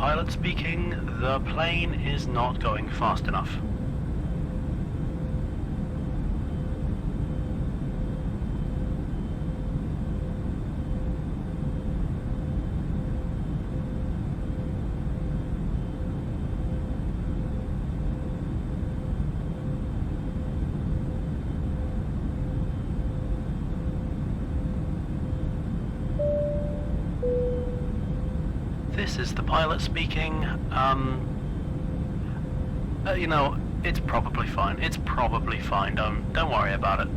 pilot speaking. The plane is not going fast enough. This is the pilot speaking. You know, it's probably fine. It's probably fine. Don't worry about it.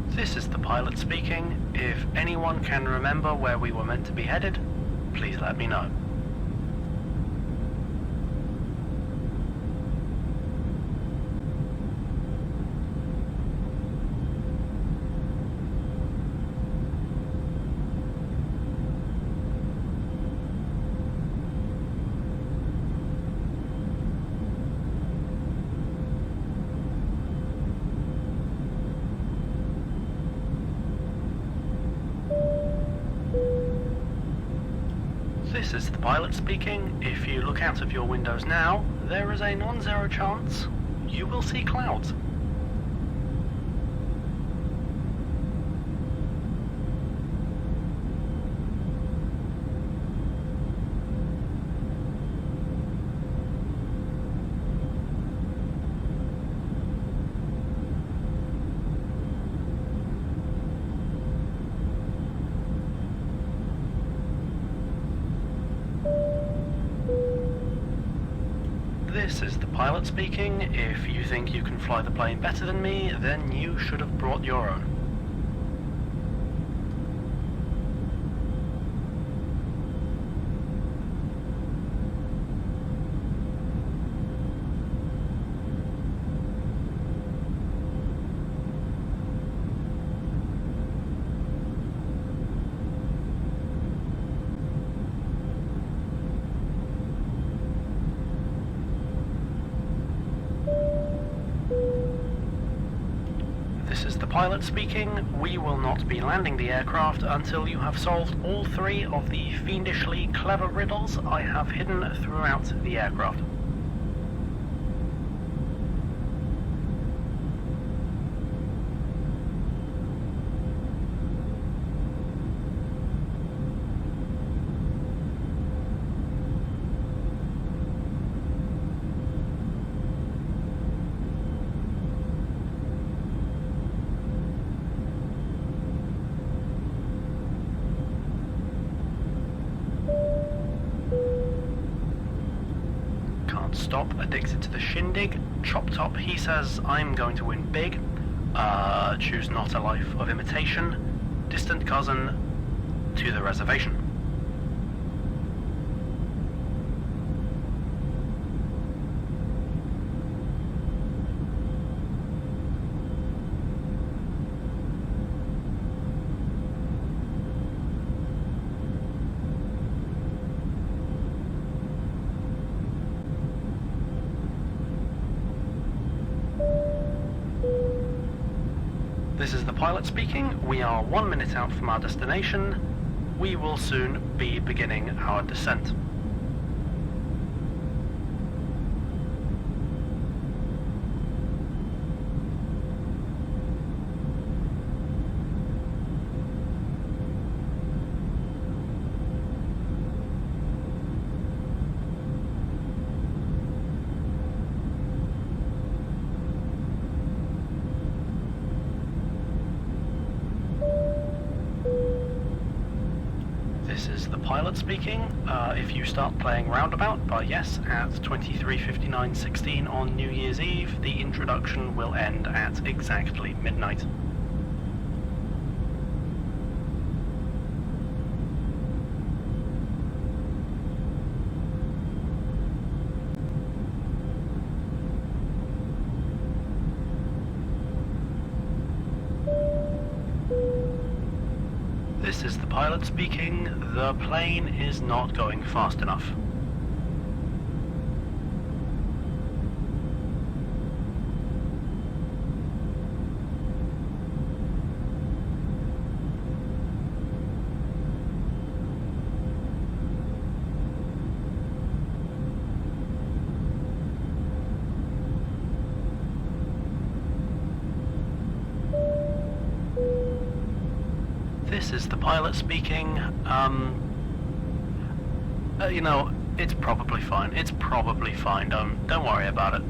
This is the pilot speaking. If anyone can remember where we were meant to be headed, please let me know. This is the pilot speaking. If you look out of your windows now, there is a non-zero chance you will see clouds. This is the pilot speaking. If you think you can fly the plane better than me, then you should have brought your own. This is the pilot speaking. We will not be landing the aircraft until you have solved all three of the fiendishly clever riddles I have hidden throughout the aircraft. Stop, addicted to the shindig. Chop top, he says, I'm going to win big. Choose not a life of imitation. Distant cousin, to the reservation. This is the pilot speaking. We are 1 minute out from our destination. We will soon be beginning our descent. This is the pilot speaking. If you start playing Roundabout by Yes at 23:59:16 on New Year's Eve, the introduction will end at exactly midnight. This is the pilot speaking. The plane is not going fast enough. This is the pilot speaking. You know, it's probably fine. It's probably fine. Don't worry about it.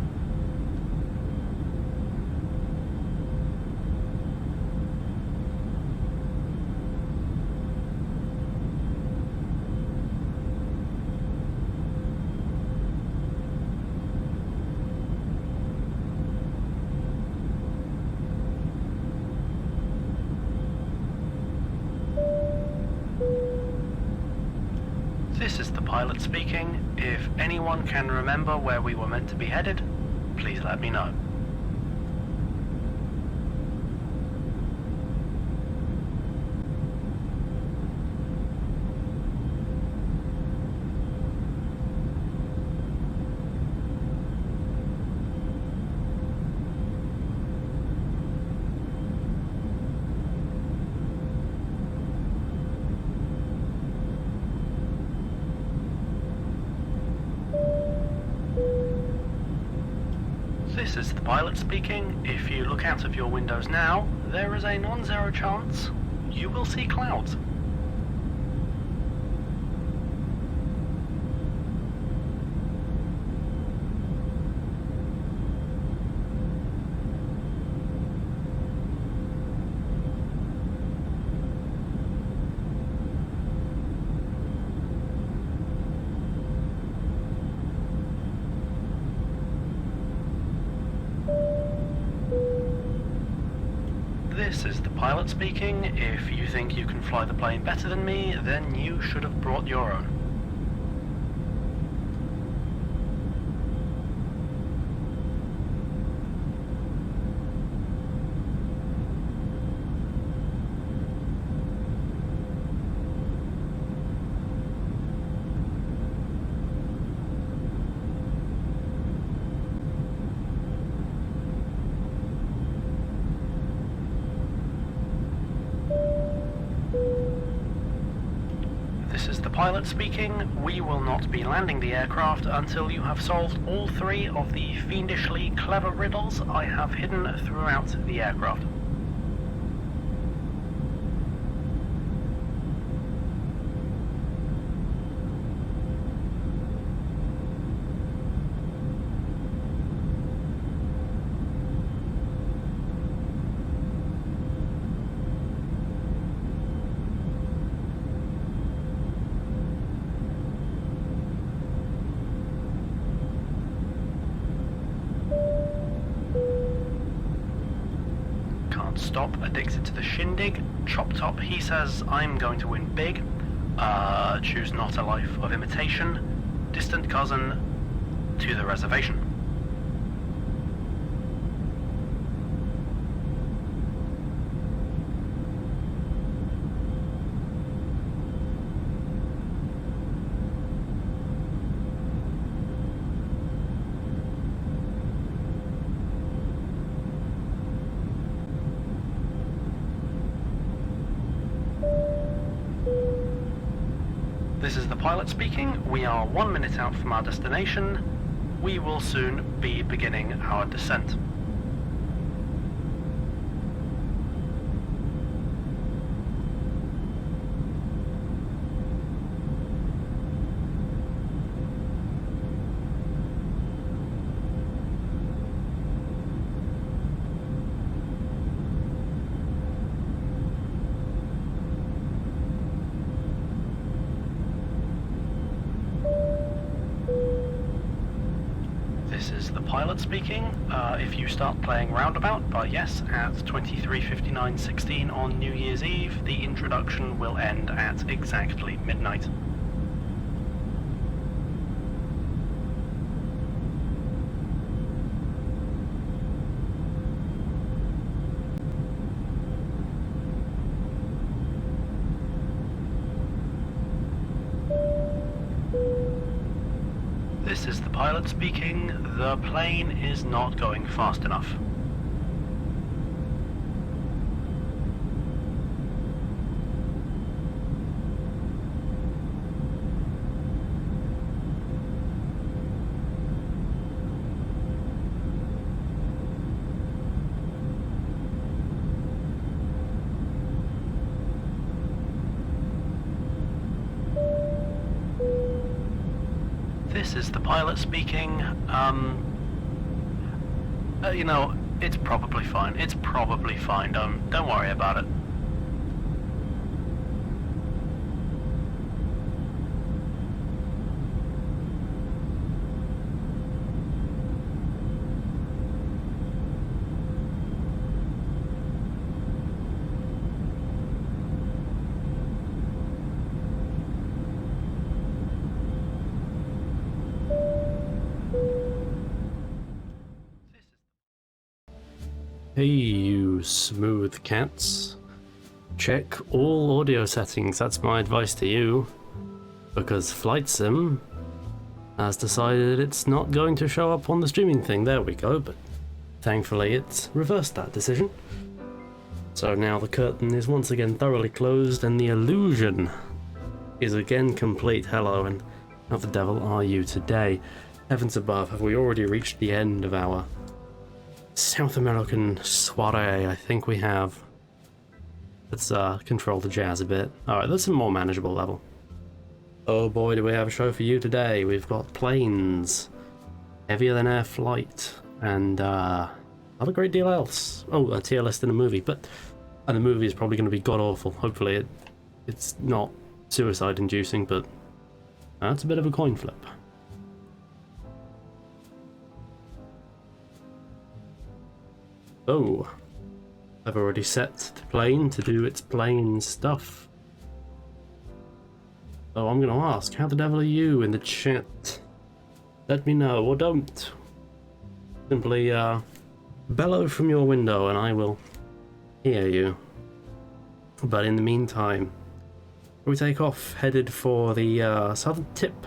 This is the pilot speaking. If anyone can remember where we were meant to be headed, please let me know. This is the pilot speaking. If you look out of your windows now, there is a non-zero chance you will see clouds. This is the pilot speaking. If you think you can fly the plane better than me, then you should have brought your own. This is the pilot speaking. We will not be landing the aircraft until you have solved all three of the fiendishly clever riddles I have hidden throughout the aircraft. Stop, addicted to the shindig. Chop top, he says, I'm going to win big. Choose not a life of imitation. Distant cousin, to the reservation. This is the pilot speaking. We are 1 minute out from our destination. We will soon be beginning our descent. This is the pilot speaking. If you start playing Roundabout by Yes at 23:59:16 on New Year's Eve, the introduction will end at exactly midnight. pilot speaking. The plane is not going fast enough. This is the pilot speaking. You know, it's probably fine. It's probably fine. Don't worry about it. Hey, you smooth cats. Check all audio settings, that's my advice to you. Because Flight Sim has decided it's not going to show up on the streaming thing. There we go, but thankfully it's reversed that decision. So now the curtain is once again thoroughly closed and the illusion is again complete. Hello, and how the devil are you today? Heavens above, have we already reached the end of our South American soiree? I think we have. Let's control the jazz a bit. Alright, that's a more manageable level. Oh boy, do we have a show for you today. We've got planes, heavier than air flight, and not a great deal else. Oh, a tier list in a movie, and the movie is probably going to be god-awful. Hopefully it's not suicide-inducing, but that's a bit of a coin flip. Oh, I've already set the plane to do its plane stuff. So I'm going to ask, how the devil are you in the chat? Let me know, or don't. Simply bellow from your window and I will hear you. But in the meantime, we take off, headed for the southern tip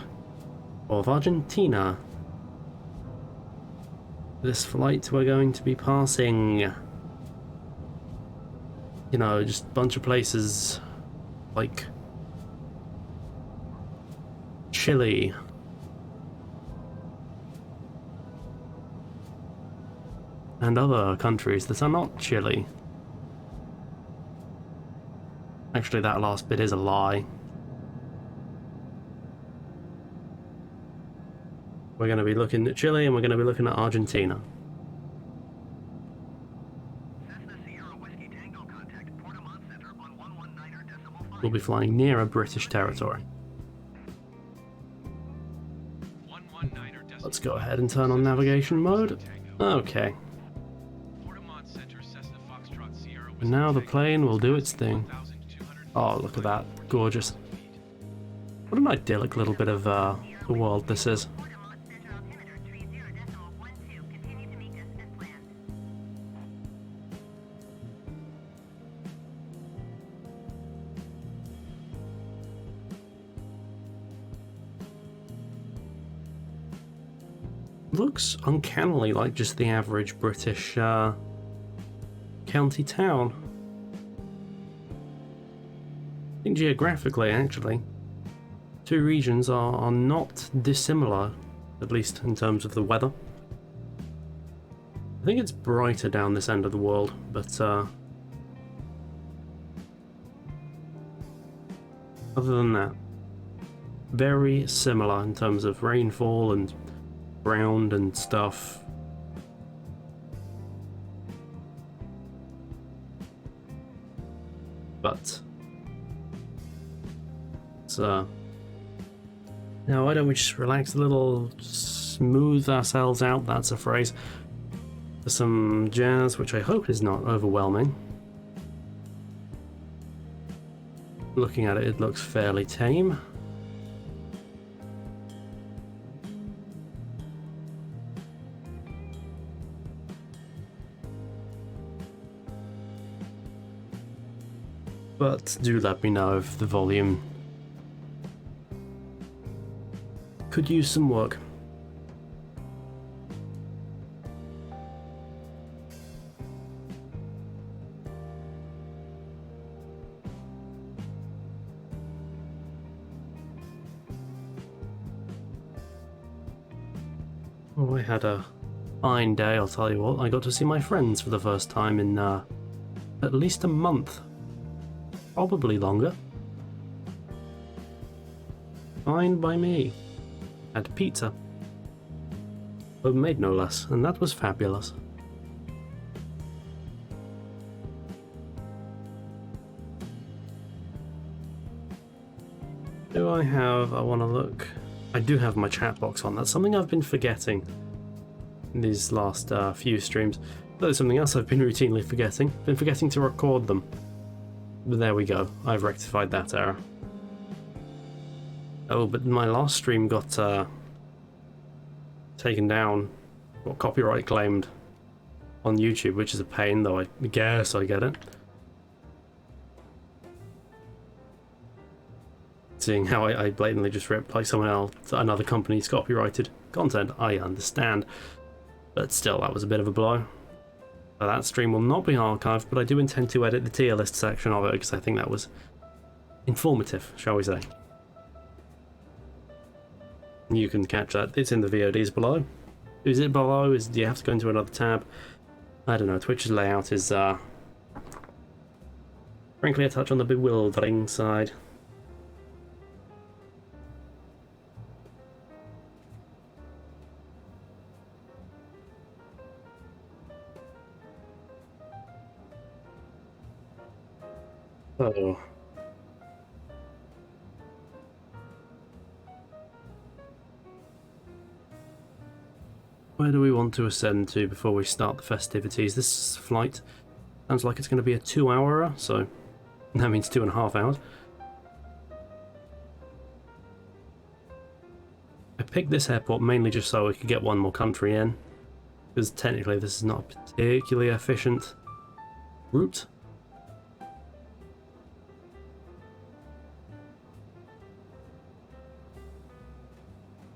of Argentina. This flight we're going to be passing, you know, just a bunch of places like Chile, and other countries that are not Chile. Actually, that last bit is a lie. We're going to be looking at Chile and we're going to be looking at Argentina. We'll be flying near a British territory. Let's go ahead and turn on navigation mode. Okay. And now the plane will do its thing. Oh, look at that. Gorgeous. What an idyllic little bit of the world this is. Looks uncannily like just the average British county town. I think geographically, actually, two regions are not dissimilar, at least in terms of the weather. I think it's brighter down this end of the world, but other than that, very similar in terms of rainfall and ground and stuff. But so now why don't we just relax a little, smooth ourselves out, that's a phrase, for some jazz, which I hope is not overwhelming. Looking at it, it looks fairly tame. But do let me know if the volume could use some work. Oh, I had a fine day, I'll tell you what. I got to see my friends for the first time in at least a month. Probably longer. Fine by me. Had pizza. Homemade no less, and that was fabulous. Do I have... I want to look... I do have my chat box on. That's something I've been forgetting in these last few streams. That's something else I've been routinely forgetting. Been forgetting to record them. But there we go. I've rectified that error. Oh, but my last stream got taken down, or copyright claimed on YouTube, which is a pain, though I guess I get it. Seeing how I blatantly just ripped like someone else, another company's copyrighted content, I understand. But still, that was a bit of a blow. So that stream will not be archived, but I do intend to edit the tier list section of it because I think that was informative, shall we say. You can catch that. It's in the VODs below. Is it below? Do you have to go into another tab? I don't know. Twitch's layout is, frankly, a touch on the bewildering side. Oh. Where do we want to ascend to before we start the festivities? This flight sounds like it's going to be a 2-hourer, so that means 2.5 hours. I picked this airport mainly just so we could get one more country in, because technically this is not a particularly efficient route.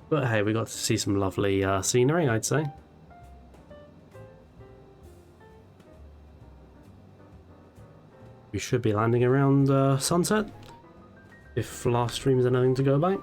But hey, we got to see some lovely scenery, I'd say. We should be landing around sunset, if last stream's anything to go by.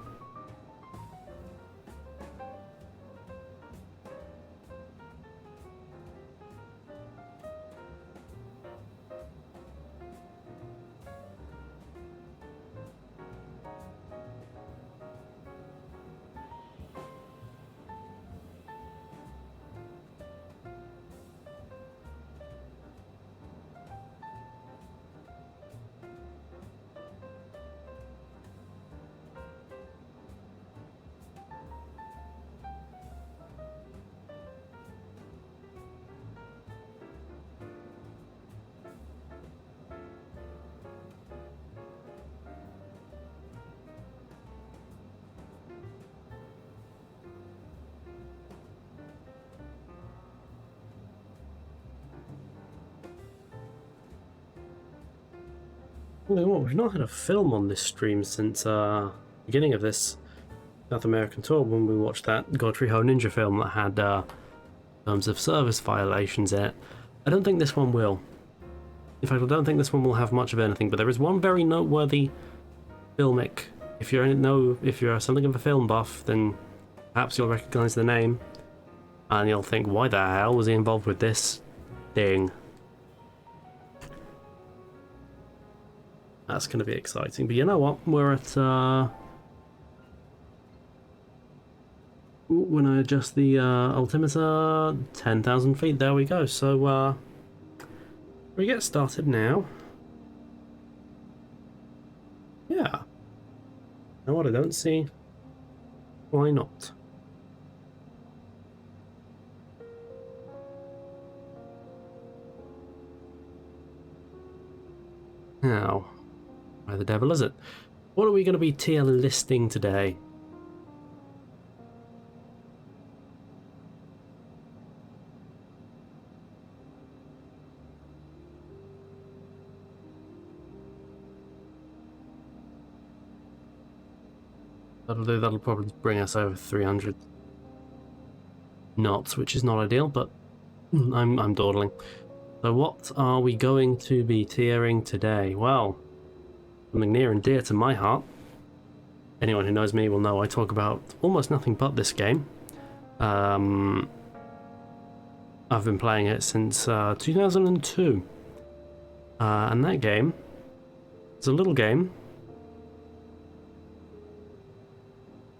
We've not had a film on this stream since beginning of this South American tour when we watched that Godfrey Ho Ninja film that had terms of service violations in it. I don't think this one will. In fact, I don't think this one will have much of anything, but there is one very noteworthy filmic. If you're something of a film buff, then perhaps you'll recognise the name, and you'll think, why the hell was he involved with this thing? That's going to be exciting. But you know what? We're at... when I adjust the altimeter, 10,000 feet. There we go. So we get started now. Yeah. Now what I don't see, why not? Now, where the devil is it? What are we going to be tier listing today? That'll probably bring us over 300 knots, which is not ideal, but I'm dawdling. So what are we going to be tiering today? Well, something near and dear to my heart. Anyone who knows me will know I talk about almost nothing but this game. I've been playing it since 2002. And that game is a little game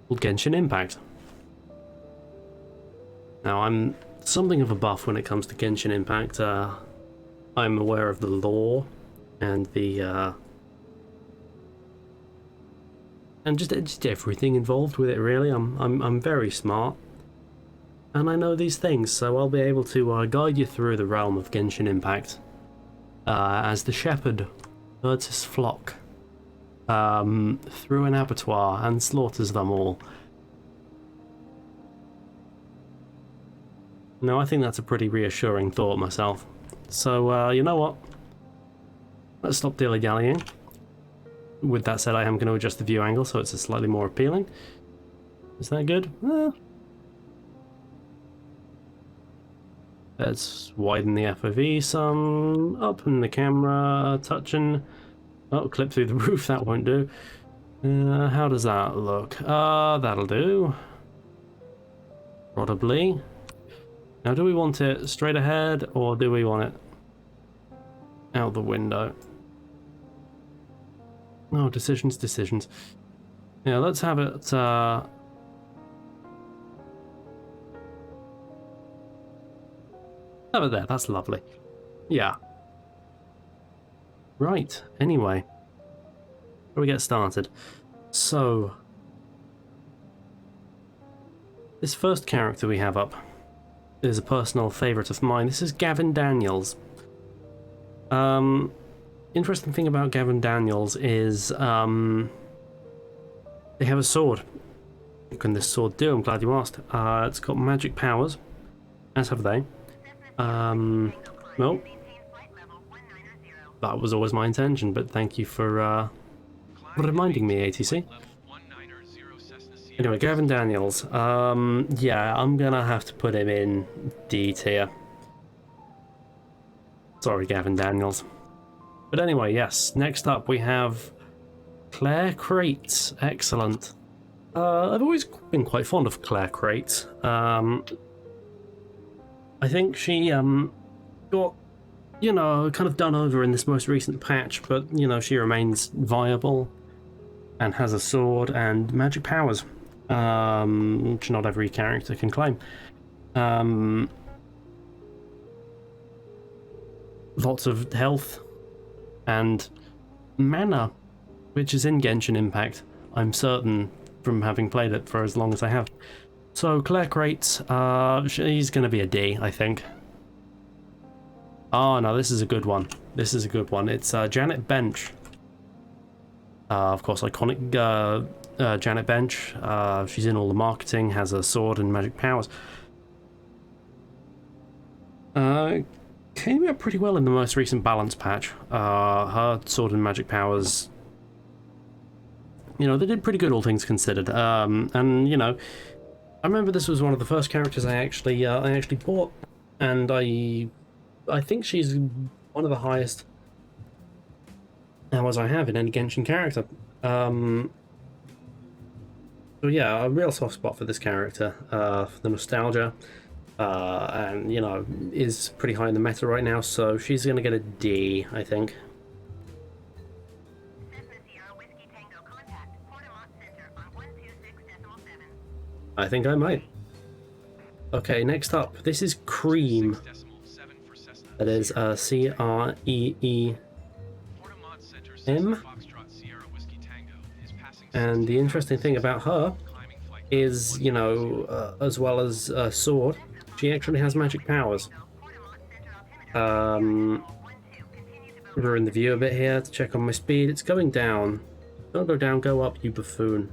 called Genshin Impact. Now, I'm something of a buff when it comes to Genshin Impact. I'm aware of the lore and the and just everything involved with it. Really, I'm very smart, and I know these things, so I'll be able to guide you through the realm of Genshin Impact as the shepherd herds his flock through an abattoir and slaughters them all. No, I think that's a pretty reassuring thought myself. So, you know what? Let's stop dilly-dallying. With that said, I am going to adjust the view angle so it's slightly more appealing. Is that good? Let's widen the FOV some, open the camera, touching. Oh, clip through the roof, that won't do. How does that look? That'll do. Probably. Now, do we want it straight ahead, or do we want it out the window? Oh, decisions. Yeah, let's have it, have it there, that's lovely. Yeah. Right, anyway. Before we get started. So, this first character we have up is a personal favourite of mine. This is Gavin Daniels. Interesting thing about Gavin Daniels is they have a sword. What can this sword do? I'm glad you asked. It's got magic powers, as have they. Well, that was always my intention, but thank you for reminding me, ATC. Anyway, Gavin Daniels. Yeah, I'm gonna have to put him in D tier. Sorry, Gavin Daniels. But anyway, yes. Next up, we have Claire Crates. Excellent. I've always been quite fond of Claire Crates. I think she got, you know, kind of done over in this most recent patch, but you know, she remains viable and has a sword and magic powers. Which not every character can claim. Lots of health and mana, which is in Genshin Impact, I'm certain, from having played it for as long as I have. So Claire Crates, she's going to be a D, I think. Oh no, this is a good one. This is a good one. It's Janet Bench. Of course, iconic Janet Bench. She's in all the marketing, has a sword and magic powers. Came out pretty well in the most recent balance patch. Her sword and magic powers, you know, they did pretty good, all things considered. And you know, I remember this was one of the first characters I actually bought, and I think she's one of the highest hours I have in any Genshin character. So yeah, a real soft spot for this character, for the nostalgia, and you know, is pretty high in the meta right now, so she's gonna get a D, I think. I think I might. Okay, next up, this is Cream. That is C-R-E-E-M. And the interesting thing about her is, you know, as well as a sword, she actually has magic powers. Ruin the view a bit here to check on my speed. It's going down. Don't go down, go up, you buffoon.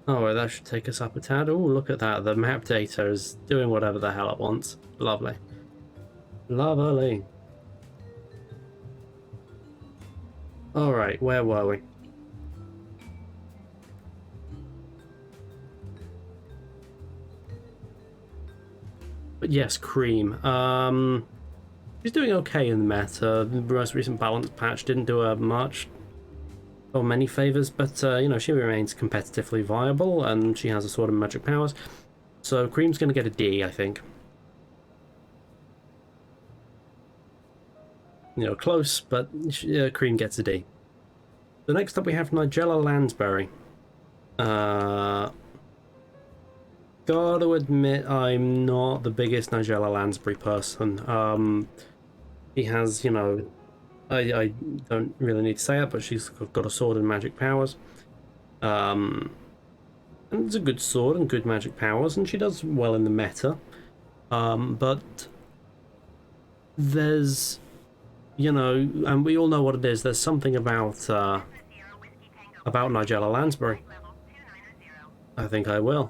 Oh, that should take us up a tad. Oh, look at that. The map data is doing whatever the hell it wants. Lovely. Lovely. Alright, where were we? But yes, Cream. she's doing okay in the meta. The most recent balance patch didn't do her much or many favors, but you know, she remains competitively viable, and she has a Sword of Magic powers. So Cream's going to get a D, I think. You know, close, but Cream gets a D. So next up we have Nigella Lansbury. Gotta admit, I'm not the biggest Nigella Lansbury person. He has, you know, I don't really need to say it, but she's got a sword and magic powers. And it's a good sword and good magic powers, and she does well in the meta. But there's, you know, and we all know what it is. There's something about Nigella Lansbury. I think I will.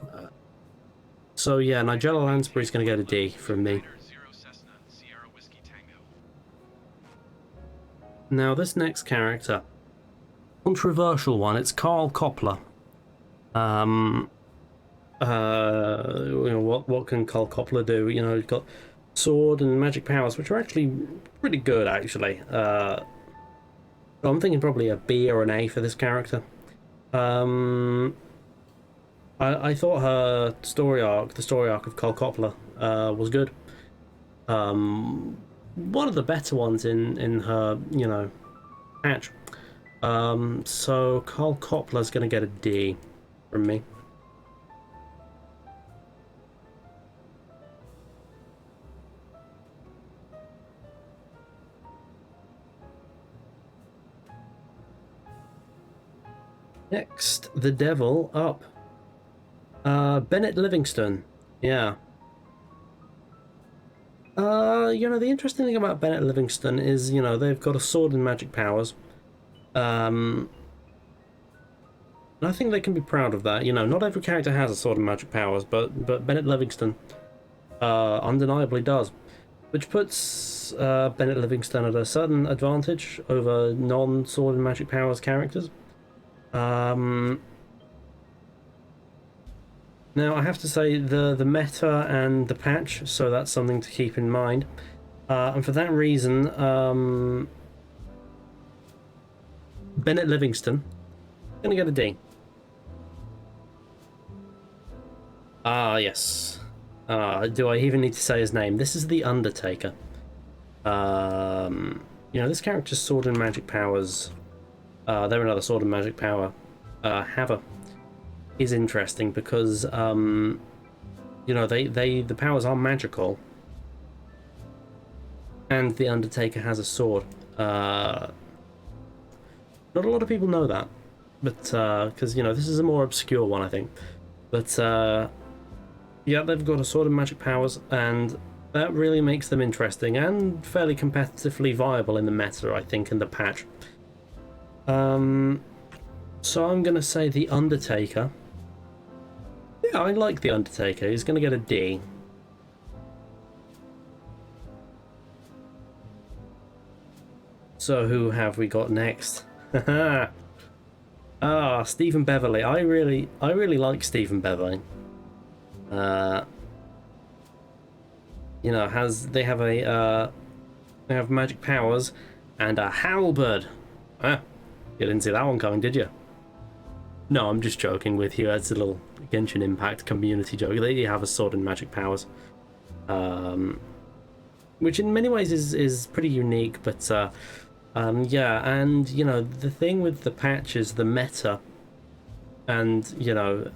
So yeah, Nigella Lansbury's going to get a D from me. Now this next character, controversial one. It's Karl Koppler. You know, what can Karl Koppler do? You know, he's got sword and magic powers, which are actually pretty good, actually. I'm thinking probably a B or an A for this character. I thought her story arc, the story arc of Karl Koppler, was good. One of the better ones in her, you know, patch. So Karl Koppler's going to get a D from me. Next, the devil up. Bennett Livingston. Yeah. You know, the interesting thing about Bennett Livingston is, you know, they've got a sword and magic powers. And I think they can be proud of that. You know, not every character has a sword and magic powers, but Bennett Livingston undeniably does. Which puts Bennett Livingston at a certain advantage over non-sword and magic powers characters. Now, I have to say, the meta and the patch, so that's something to keep in mind. And for that reason, Bennett Livingston, gonna get a D. Yes. Do I even need to say his name? This is The Undertaker. You know, this character's sword and magic powers, they're another sword and magic power, Haver, is interesting because you know, the powers are magical, and the Undertaker has a sword. Not a lot of people know that, but because you know, this is a more obscure one, I think. But yeah, they've got a sword and magic powers, and that really makes them interesting and fairly competitively viable in the meta, I think, in the patch. So I'm gonna say the Undertaker. Yeah, I like the Undertaker. He's going to get a D. So who have we got next? Stephen Beverly. I really like Stephen Beverly. You know, they have magic powers and a halberd. You didn't see that one coming, did you? No, I'm just joking with you. It's a little Genshin Impact community joke. They have a sword and magic powers, which in many ways is pretty unique. But yeah, and you know, the thing with the patch is the meta, and you know,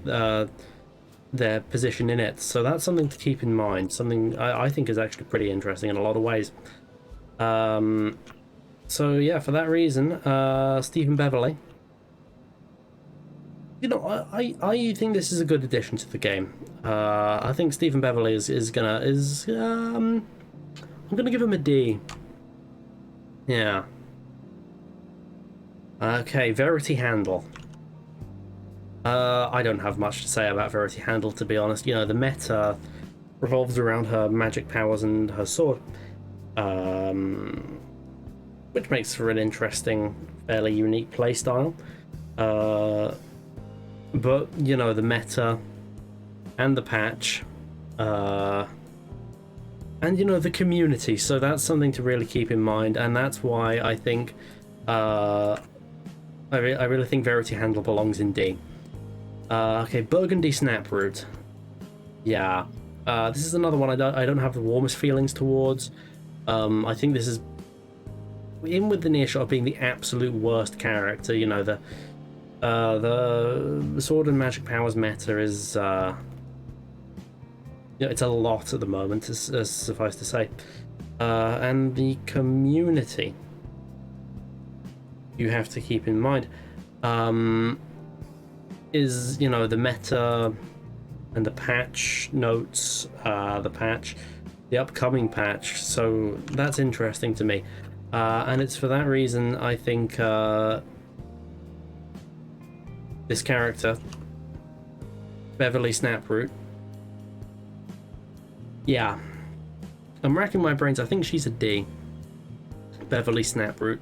their position in it. So that's something to keep in mind. Something I think is actually pretty interesting in a lot of ways. So yeah, for that reason, Stephen Beverly. You know, I think this is a good addition to the game. I think Stephen Beverly I'm gonna give him a D. Yeah. Okay, Verity Handel. I don't have much to say about Verity Handel, to be honest. You know, the meta revolves around her magic powers and her sword, which makes for an interesting, fairly unique playstyle. But, you know, the meta and the patch And you know, the community, so that's something to really keep in mind, and that's why I think I really think Verity Handle belongs in D. Okay, Burgundy Snaproot. Yeah, this is another one I don't have the warmest feelings towards. I think this is in with the near shot of being the absolute worst character. You know, the Sword and Magic Powers meta is you know, it's a lot at the moment, as suffice to say. And the community, you have to keep in mind, is, you know, the meta and the patch notes, the upcoming patch. So that's interesting to me. And it's for that reason I think this character, Beverly Snaproot, yeah, I'm racking my brains. I think she's a D. Beverly Snaproot.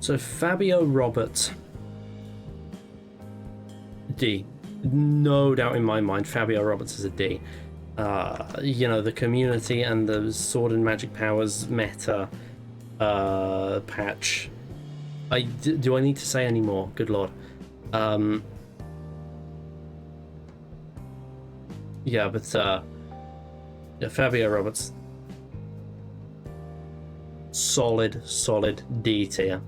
So Fabio Roberts, D. No doubt in my mind, Fabio Roberts is a D. You know, the community and the Sword and Magic Powers meta patch. Do I need to say any more? Good lord. Yeah, but yeah, Fabio Roberts, solid D tier.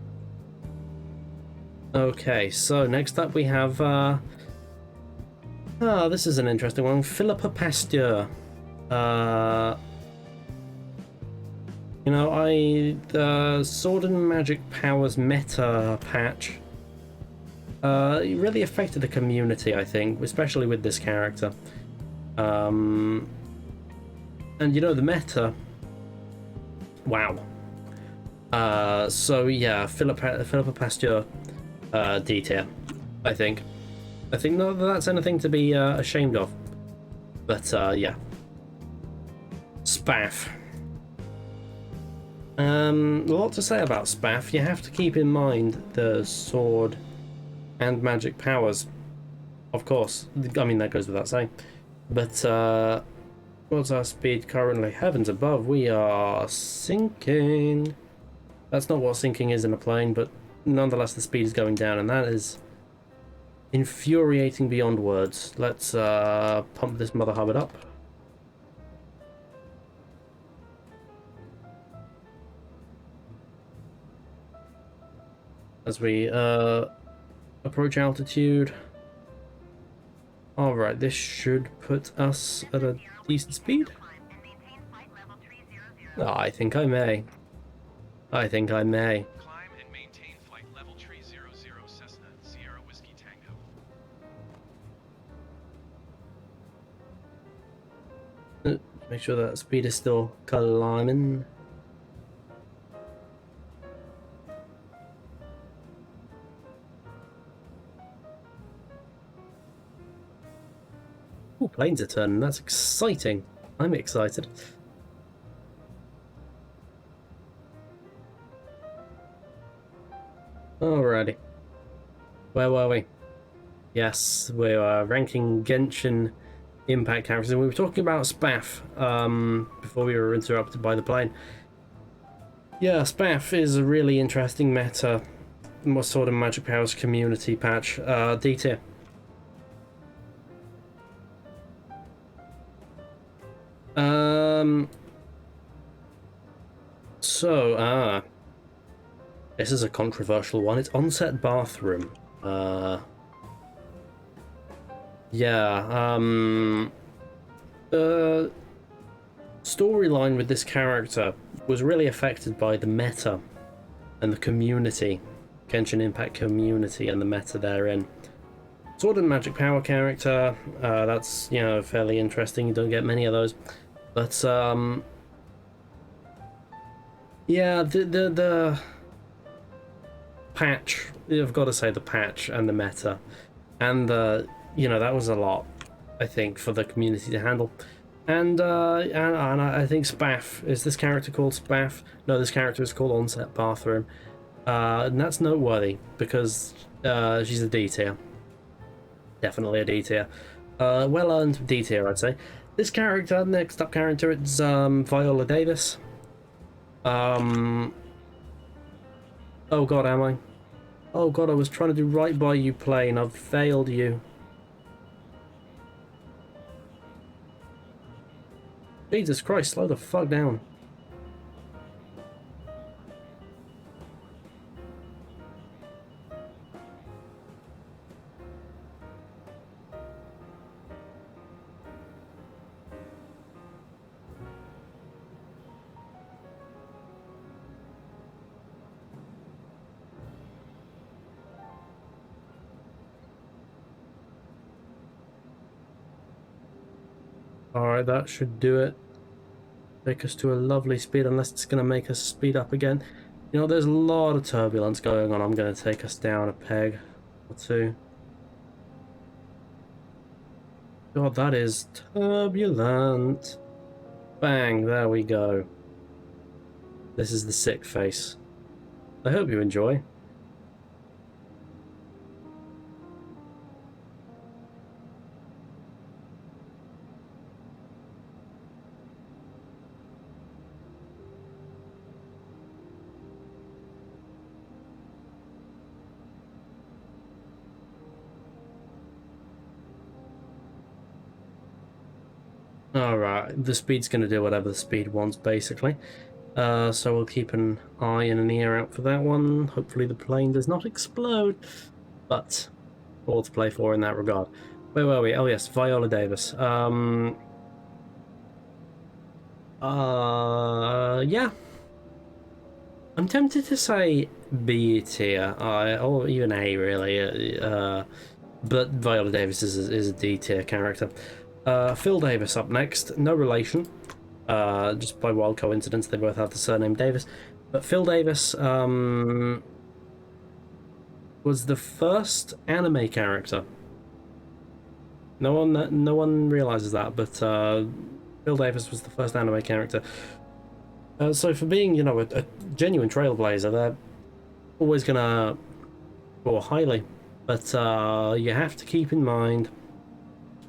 Okay, so next up we have this is an interesting one. Philippa Pasteur. You know, the Sword and Magic Powers meta patch it really affected the community, I think, especially with this character. And you know, the meta, wow. So yeah, Philippa Pasteur, D tier, I think. Not that that's anything to be ashamed of, but yeah. Spaff. A lot to say about Spaff. You have to keep in mind the Sword and Magic Powers, of course. I mean, that goes without saying. But what's our speed currently? Heavens above, we are sinking. That's not what sinking is in a plane, but nonetheless the speed is going down, and that is infuriating beyond words. Let's pump this mother hubbard up. As we approach altitude. Alright, this should put us at a decent speed. Oh, I think I may. I think I may. Climb and maintain flight level 300 Cessna Sierra Whiskey Tango. Make sure that speed is still climbing. Oh, planes are turning. That's exciting. I'm excited. Alrighty. Where were we? Yes, we were ranking Genshin Impact characters, and we were talking about Spaff before we were interrupted by the plane. Yeah, Spaff is a really interesting meta, more Sword and Magic Powers community patch. D tier. So, this is a controversial one. It's Onset Bathroom. Yeah, the storyline with this character was really affected by the meta and the community, Genshin Impact community and the meta therein. Sword and Magic Power character, that's, you know, fairly interesting. You don't get many of those. But, yeah, the patch, I've got to say the patch and the meta. And, you know, that was a lot, I think, for the community to handle. And I think Spaff, is this character called Spaff? No, this character is called Onset Bathroom. And that's noteworthy, because she's a D tier. Definitely a D tier. Well earned D tier, I'd say. This character, next up character, it's Viola Davis. Oh god, am I? Oh god, I was trying to do right by you, plane. I've failed you. Jesus Christ, slow the fuck down. Alright, that should do it. Take us to a lovely speed, unless it's going to make us speed up again. You know, there's a lot of turbulence going on. I'm going to take us down a peg or two. God, that is turbulent. Bang, there we go. This is the sick face. I hope you enjoy. Alright, the speed's going to do whatever the speed wants, basically. So we'll keep an eye and an ear out for that one. Hopefully the plane does not explode. But, all to play for in that regard. Where were we? Oh yes, Viola Davis. Yeah. I'm tempted to say B tier, or even A, really. But Viola Davis is a D tier character. Phil Davis up next. No relation. Just by wild coincidence, they both have the surname Davis. But Phil Davis was the first anime character. No one realizes that, but Phil Davis was the first anime character. So for being, you know, a genuine trailblazer, they're always gonna score highly. But you have to keep in mind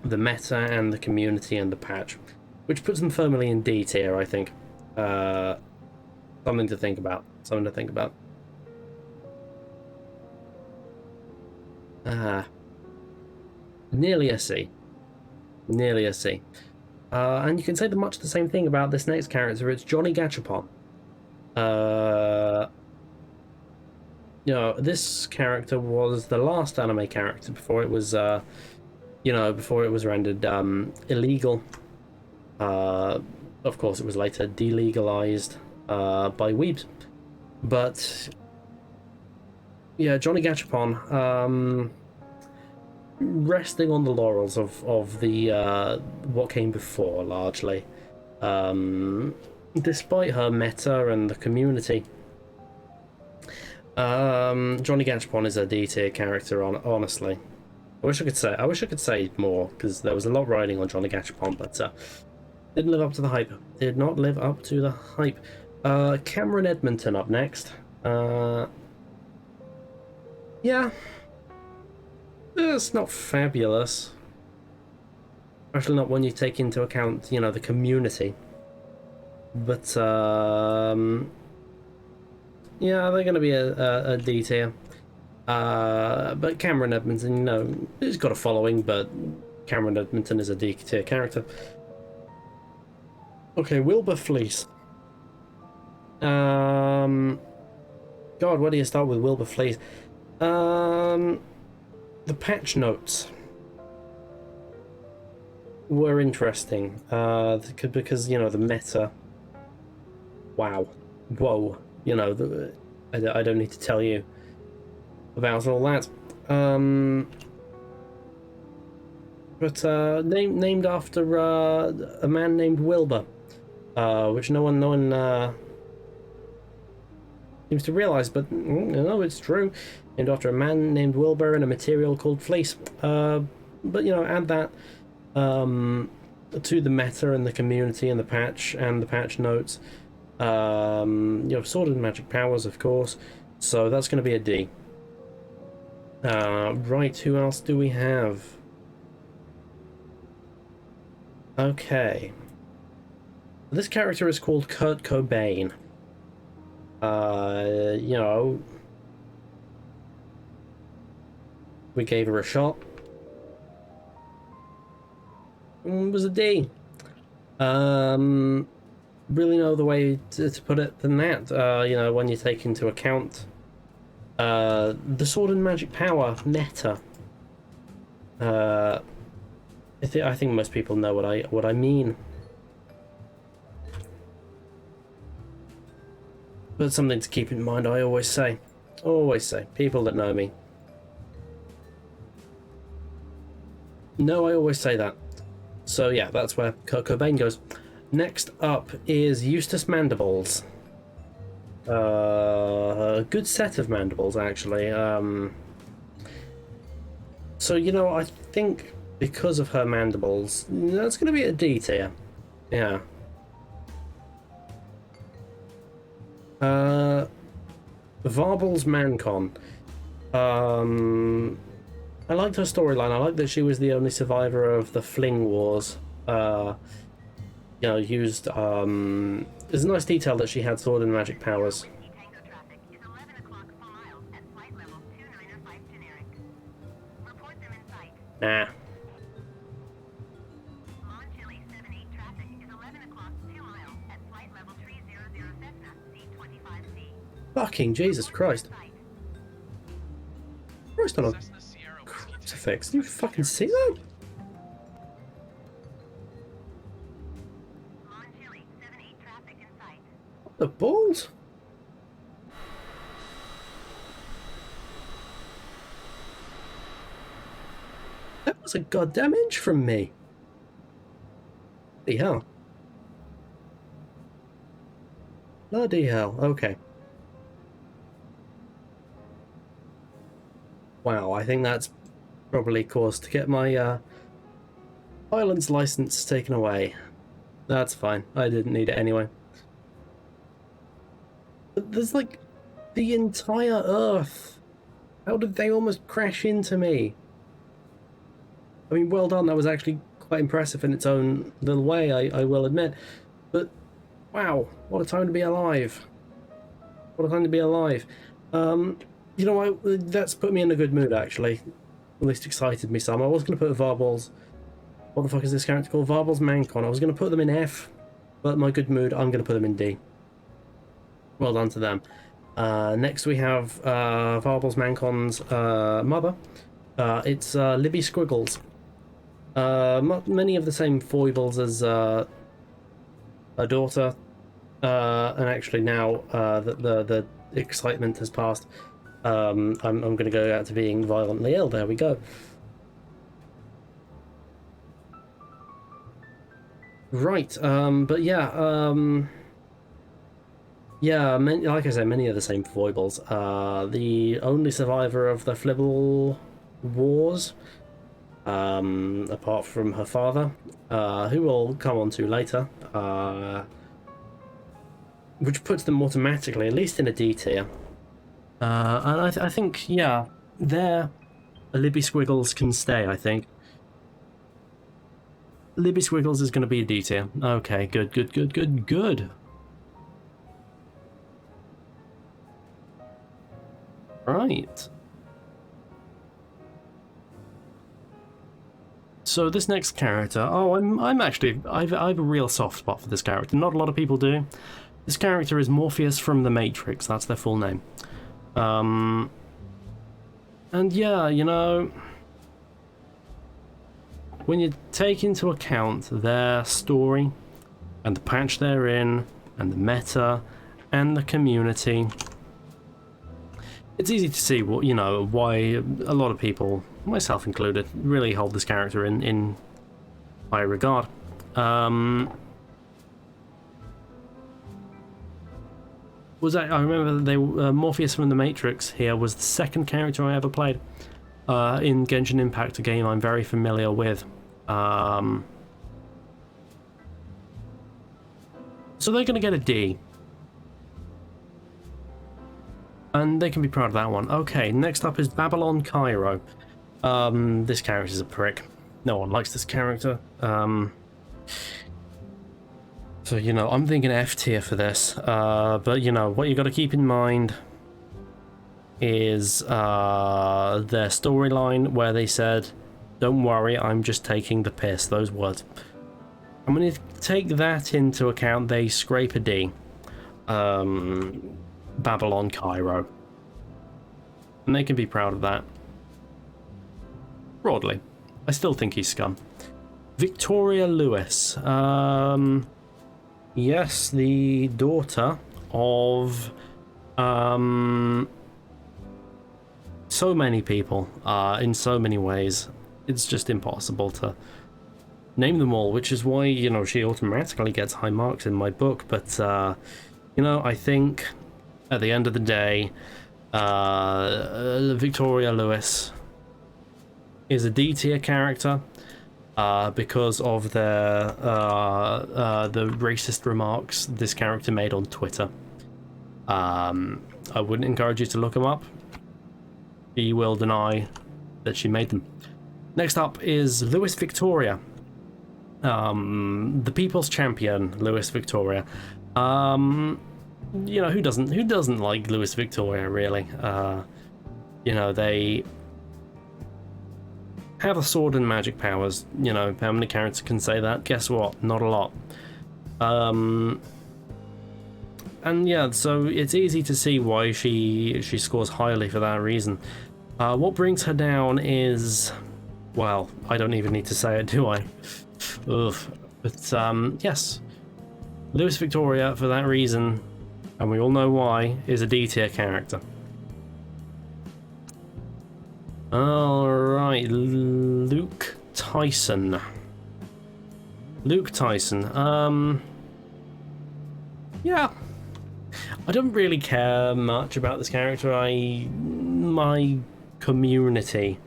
the meta and the community and the patch, which puts them firmly in D tier, I think. Something to think about. Something to think about. Nearly a C. Nearly a C. And you can say much the same thing about this next character. It's Johnny Gachapon. You know, this character was the last anime character before it was, you know, before it was rendered illegal. Of course, it was later delegalized by Weebs. But yeah, Johnny Gachapon, resting on the laurels of the what came before, largely. Despite her meta and the community, Johnny Gachapon is a D tier character. Honestly, I wish I could say more, because there was a lot riding on Johnny Gachapon, but didn't live up to the hype. Did not live up to the hype. Cameron Edmonton up next. Yeah. It's not fabulous. Especially not when you take into account, you know, the community. But, yeah, they're going to be a D tier. But Cameron Edmonton, you know, he's got a following, but Cameron Edmonton is a D tier character. Okay, Wilbur Fleece. God, where do you start with Wilbur Fleece? The patch notes were interesting, because, you know, the meta. Wow. Whoa. You know, I don't need to tell you about all that. But named after a man named Wilbur, which no one seems to realize, but no, it's true. Named after a man named Wilbur and a material called fleece. But you know, add that to the meta and the community and the patch notes. You know, Sword and Magic powers, of course. So that's going to be a D. Right, who else do we have? Okay. This character is called Kurt Cobain. You know, we gave her a shot. It was a D. Really no other way to put it than that. You know, when you take into account the sword and magic power meta. I think most people know what I mean. But something to keep in mind, I always say. People that know me. No, I always say that. So yeah, that's where Kurt Cobain goes. Next up is Eustace Mandibles. A good set of mandibles, actually. So, you know, I think because of her mandibles, that's going to be a D tier. Yeah. Varbles Mancon. I liked her storyline. I liked that she was the only survivor of the Fling Wars. You know, used, there's a nice detail that she had sword and magic powers. Nah. Fucking Jesus Christ. Christ on a Cessna Sierra Whiskey Tango crucifix. Do you fucking see that? What the balls? That was a goddamn inch from me. Bloody hell. Bloody hell. Okay. Wow, I think that's probably cause to get my island's license taken away. That's fine. I didn't need it anyway. But there's like the entire Earth. How did they almost crash into me? I mean, well done. That was actually quite impressive in its own little way, I will admit. But wow, what a time to be alive. What a time to be alive. You know what? That's put me in a good mood, actually. At least excited me some. I was going to put Varbles. What the fuck is this character called? Varbles Mancon. I was going to put them in F, but my good mood, I'm going to put them in D. Well done to them. Next we have Varbles Mancon's mother. It's Libby Squiggles. Many of the same foibles as her daughter. And actually now that the excitement has passed, I'm going to go out to being violently ill. There we go. Right, but yeah, yeah, like I said, many of the same foibles. The only survivor of the Flibble Wars, apart from her father, who we'll come on to later, which puts them automatically, at least in a D tier. And I think, yeah, there, Libby Squiggles can stay, I think. Libby Squiggles is going to be a D tier. Okay, good. Right. So this next character, I'm actually, I have a real soft spot for this character. Not a lot of people do. This character is Morpheus from The Matrix. That's their full name. And yeah, you know, when you take into account their story and the patch they're in and the meta and the community, it's easy to see what, you know, why a lot of people, myself included, really hold this character in high regard. I remember that Morpheus from The Matrix here was the second character I ever played in Genshin Impact, a game I'm very familiar with. So they're going to get a D. And they can be proud of that one. Okay, next up is Babylon Cairo. This character's a prick. No one likes this character. So, you know, I'm thinking F tier for this. But, you know, what you got to keep in mind is their storyline where they said, "Don't worry, I'm just taking the piss." Those words. I'm going to take that into account. They scrape a D. Babylon Cairo. And they can be proud of that. Broadly. I still think he's scum. Victoria Lewis. Yes, the daughter of so many people in so many ways. It's just impossible to name them all, which is why, you know, she automatically gets high marks in my book. But you know, I think at the end of the day, Victoria Lewis is a D tier character because of the racist remarks this character made on Twitter. I wouldn't encourage you to look them up. She will deny that she made them. Next up is Lewis Victoria, the people's champion, Lewis Victoria. You know, who doesn't like Lewis Victoria, really? You know, they have a sword and magic powers. You know, how many characters can say that? Guess what? Not a lot. And yeah, so it's easy to see why she scores highly for that reason. What brings her down is, well, I don't even need to say it, do I? Ugh. But yes, Lewis Victoria, for that reason, and we all know why, is a D tier character. Alright, Luke Tyson. Luke Tyson. Yeah. I don't really care much about this character. My community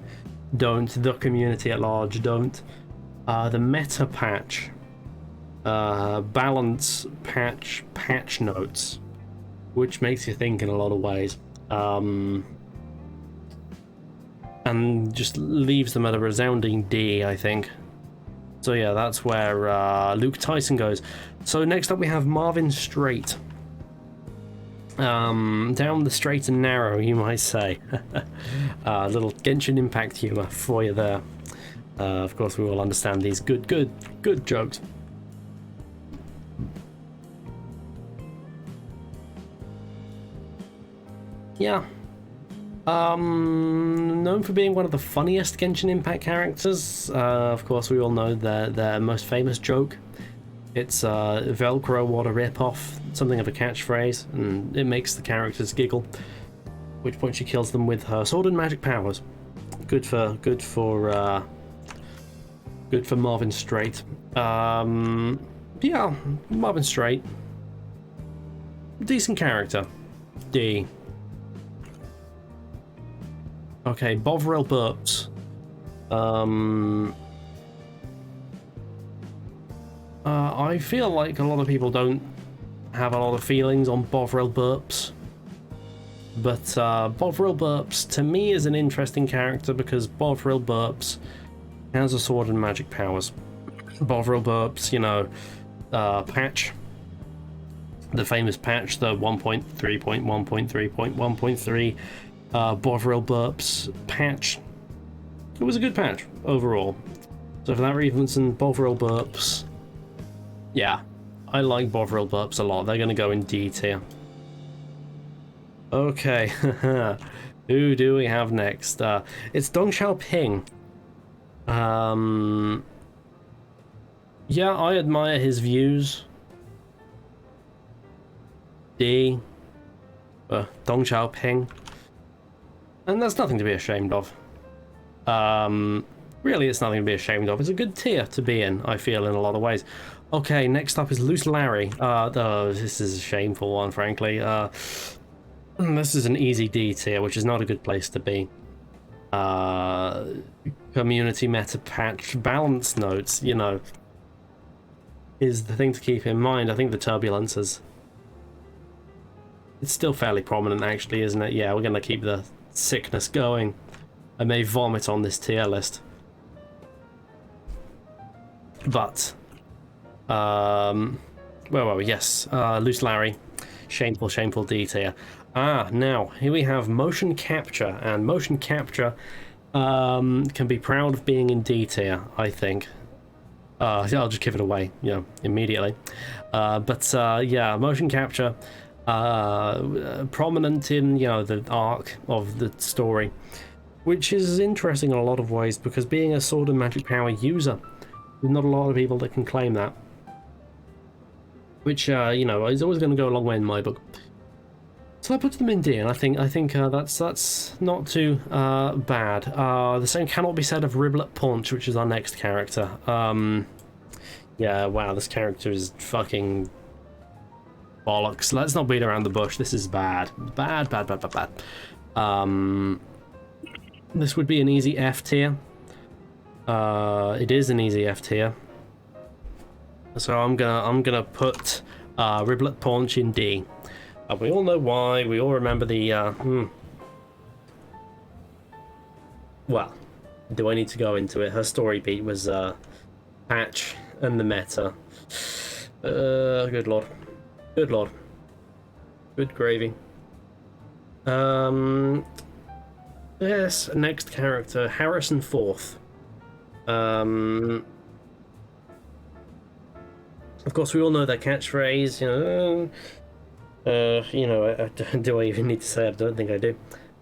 don't. The community at large don't. The meta patch, balance patch notes, which makes you think in a lot of ways, and just leaves them at a resounding D, I think. So yeah, that's where Luke Tyson goes. So next up we have Marvin Straight. Down the straight and narrow, you might say. Little Genshin Impact humor for you there. Of course, we all understand these good jokes. Yeah. Known for being one of the funniest Genshin Impact characters. Of course, we all know their most famous joke. It's Velcro, what a ripoff, something of a catchphrase, and it makes the characters giggle. At which point she kills them with her sword and magic powers. Good for Marvin Straight. Yeah, Marvin Straight. Decent character. D. Okay, Bovril Burps. I feel like a lot of people don't have a lot of feelings on Bovril Burps. But Bovril Burps, to me, is an interesting character because Bovril Burps has a sword and magic powers. Bovril Burps, you know, patch. The famous patch, the 1.3.1.3.1.3 Bovril Burps patch. It was a good patch overall. So for that reason, Bovril Burps, yeah, I like Bovril Burps a lot. They're going to go in D tier. Okay, who do we have next? It's Dong Xiaoping. Yeah, I admire his views. D. Dong Xiaoping. And that's nothing to be ashamed of. Really, it's nothing to be ashamed of. It's a good tier to be in, I feel, in a lot of ways. Okay, next up is Loose Larry. Oh, this is a shameful one, frankly. This is an easy D tier, which is not a good place to be. Community meta patch balance notes, you know, is the thing to keep in mind. I think the turbulence is... It's still fairly prominent, actually, isn't it? Yeah, we're going to keep the sickness going. I may vomit on this tier list. But Where were we? Yes, Loose Larry. Shameful, shameful D tier. Now, here we have motion capture, and motion capture can be proud of being in D tier, I think. I'll just give it away, immediately. Yeah, motion capture, prominent in, the arc of the story, which is interesting in a lot of ways, because being a sword and magic power user, there's not a lot of people that can claim that. Which, is always going to go a long way in my book. So I put them in D, and I think that's not too bad. The same cannot be said of Riblet Paunch, which is our next character. Yeah, wow, this character is fucking bollocks. Let's not beat around the bush. This is bad. Bad. This would be an easy F tier. It is an easy F tier. So I'm gonna put Riblet Paunch in D. We all know why. We all remember the. Well, do I need to go into it? Her story beat was Patch and the meta. Good lord, good gravy. Yes, next character, Harrison Forth. Of course, we all know that catchphrase. Do I even need to say it? I don't think I do.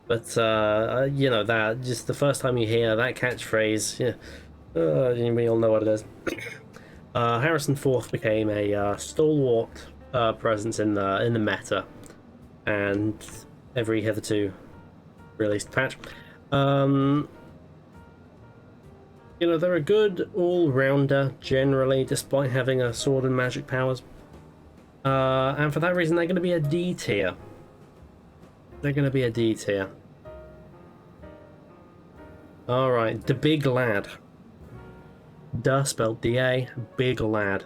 But that just the first time you hear that catchphrase, we all know what it is. Harrison Forth became a stalwart presence in the meta, and every hitherto released patch. They're a good all-rounder generally, despite having a sword and magic powers. And for that reason, they're going to be a D tier. Alright, the Big Lad. Duh, spelled D-A, Big Lad.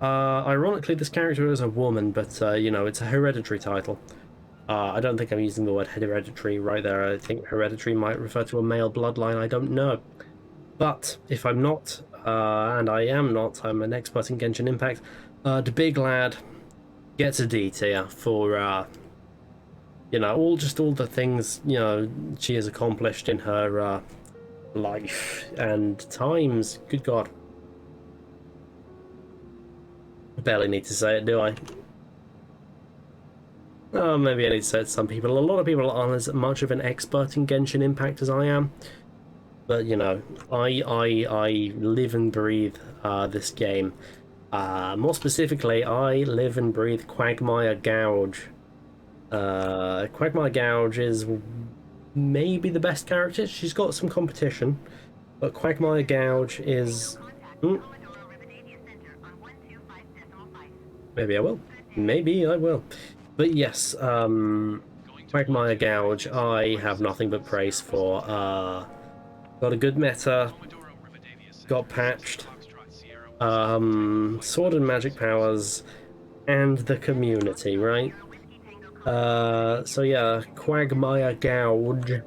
Ironically, this character is a woman, but, it's a hereditary title. I don't think I'm using the word hereditary right there. I think hereditary might refer to a male bloodline, I don't know. But if I'm not, and I am not, I'm an expert in Genshin Impact, the Big Lad gets a D tier for, all the things, she has accomplished in her life and times. Good God. I barely need to say it, do I? Oh, maybe I need to say it to some people. A lot of people aren't as much of an expert in Genshin Impact as I am. But, I live and breathe this game. More specifically, I live and breathe Quagmire Gouge. Quagmire Gouge is maybe the best character. She's got some competition, but Quagmire Gouge is... Maybe I will. Maybe I will. But yes, Quagmire Gouge, I have nothing but praise for. Got a good meta, got patched, sword and magic powers, and the community, right? So yeah, Quagmire Gouge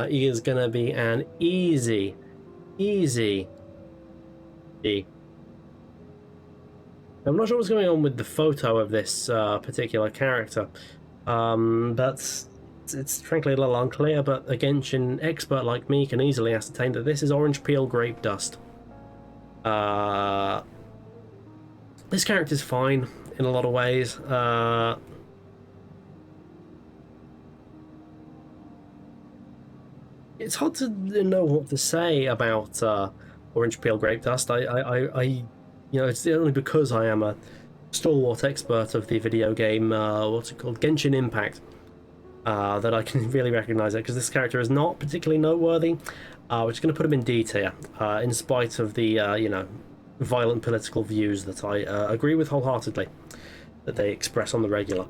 is gonna be an easy D. I'm not sure what's going on with the photo of this particular character, but it's frankly a little unclear, but a Genshin expert like me can easily ascertain that this is Orange Peel Grape Dust. This character's fine in a lot of ways. It's hard to know what to say about Orange Peel Grape Dust. It's only because I am a stalwart expert of the video game, what's it called, Genshin Impact, that I can really recognize it, because this character is not particularly noteworthy, which is going to put him in D tier, in spite of the, violent political views that I agree with wholeheartedly, that they express on the regular.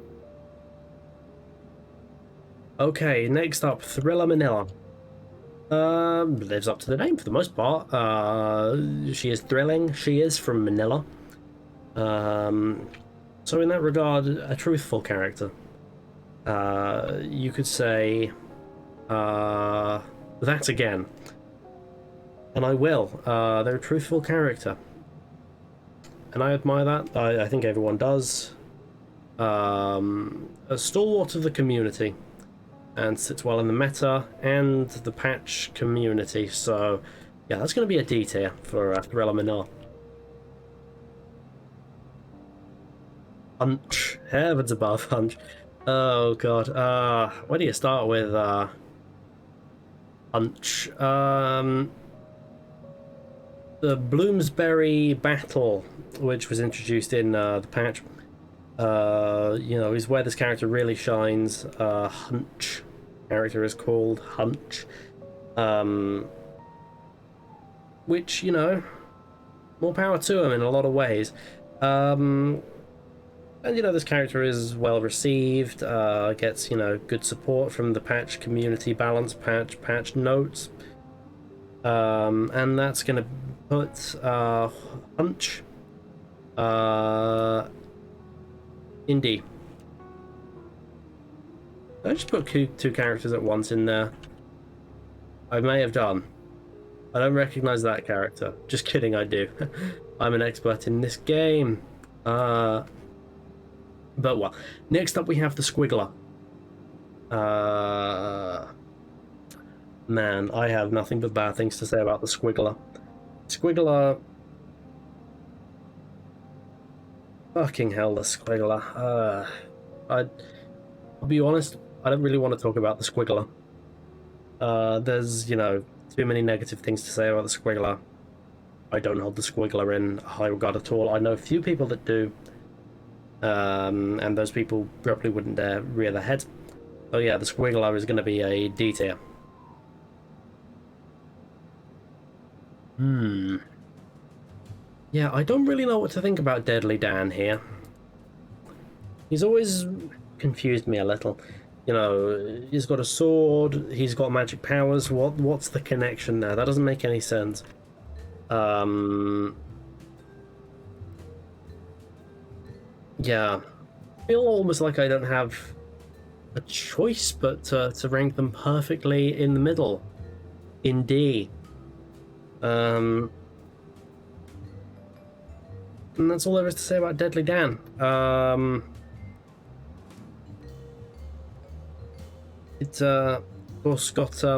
Okay, next up, Thriller Manila. Lives up to the name for the most part. She is thrilling. She is from Manila. So in that regard, a truthful character. You could say that again. And I will. They're a truthful character. and I admire that. I think everyone does. A stalwart of the community, and sits well in the meta and the patch community. So, yeah, that's going to be a D tier for Eliminar. Hunch, heavens above, Hunch. Oh god. Where do you start with Hunch? The Bloomsbury battle, which was introduced in the patch, you know, is where this character really shines. Hunch character is called Hunch, which, you know, more power to him in a lot of ways. And, you know, this character is well received, gets, you know, good support from the patch community, balance patch notes. And that's going to put Hunch in D. I just put two characters at once in there. I may have done. I don't recognize that character. Just kidding, I do. I'm an expert in this game. But well, next up we have the Squiggler. Man, I have nothing but bad things to say about the Squiggler. Squiggler... Fucking hell, the Squiggler. I'll be honest, I don't really want to talk about the Squiggler. There's, you know, too many negative things to say about the Squiggler. I don't hold the Squiggler in high regard at all. I know a few people that do. And those people probably wouldn't dare rear their heads. So yeah, the Squiggler is going to be a D tier. Yeah, I don't really know what to think about Deadly Dan here. He's always confused me a little. You know, he's got a sword, he's got magic powers. What's the connection there? That doesn't make any sense. Yeah, I feel almost like I don't have a choice but to rank them perfectly in the middle, in D. And that's all there is to say about Deadly Dan. It's of course got I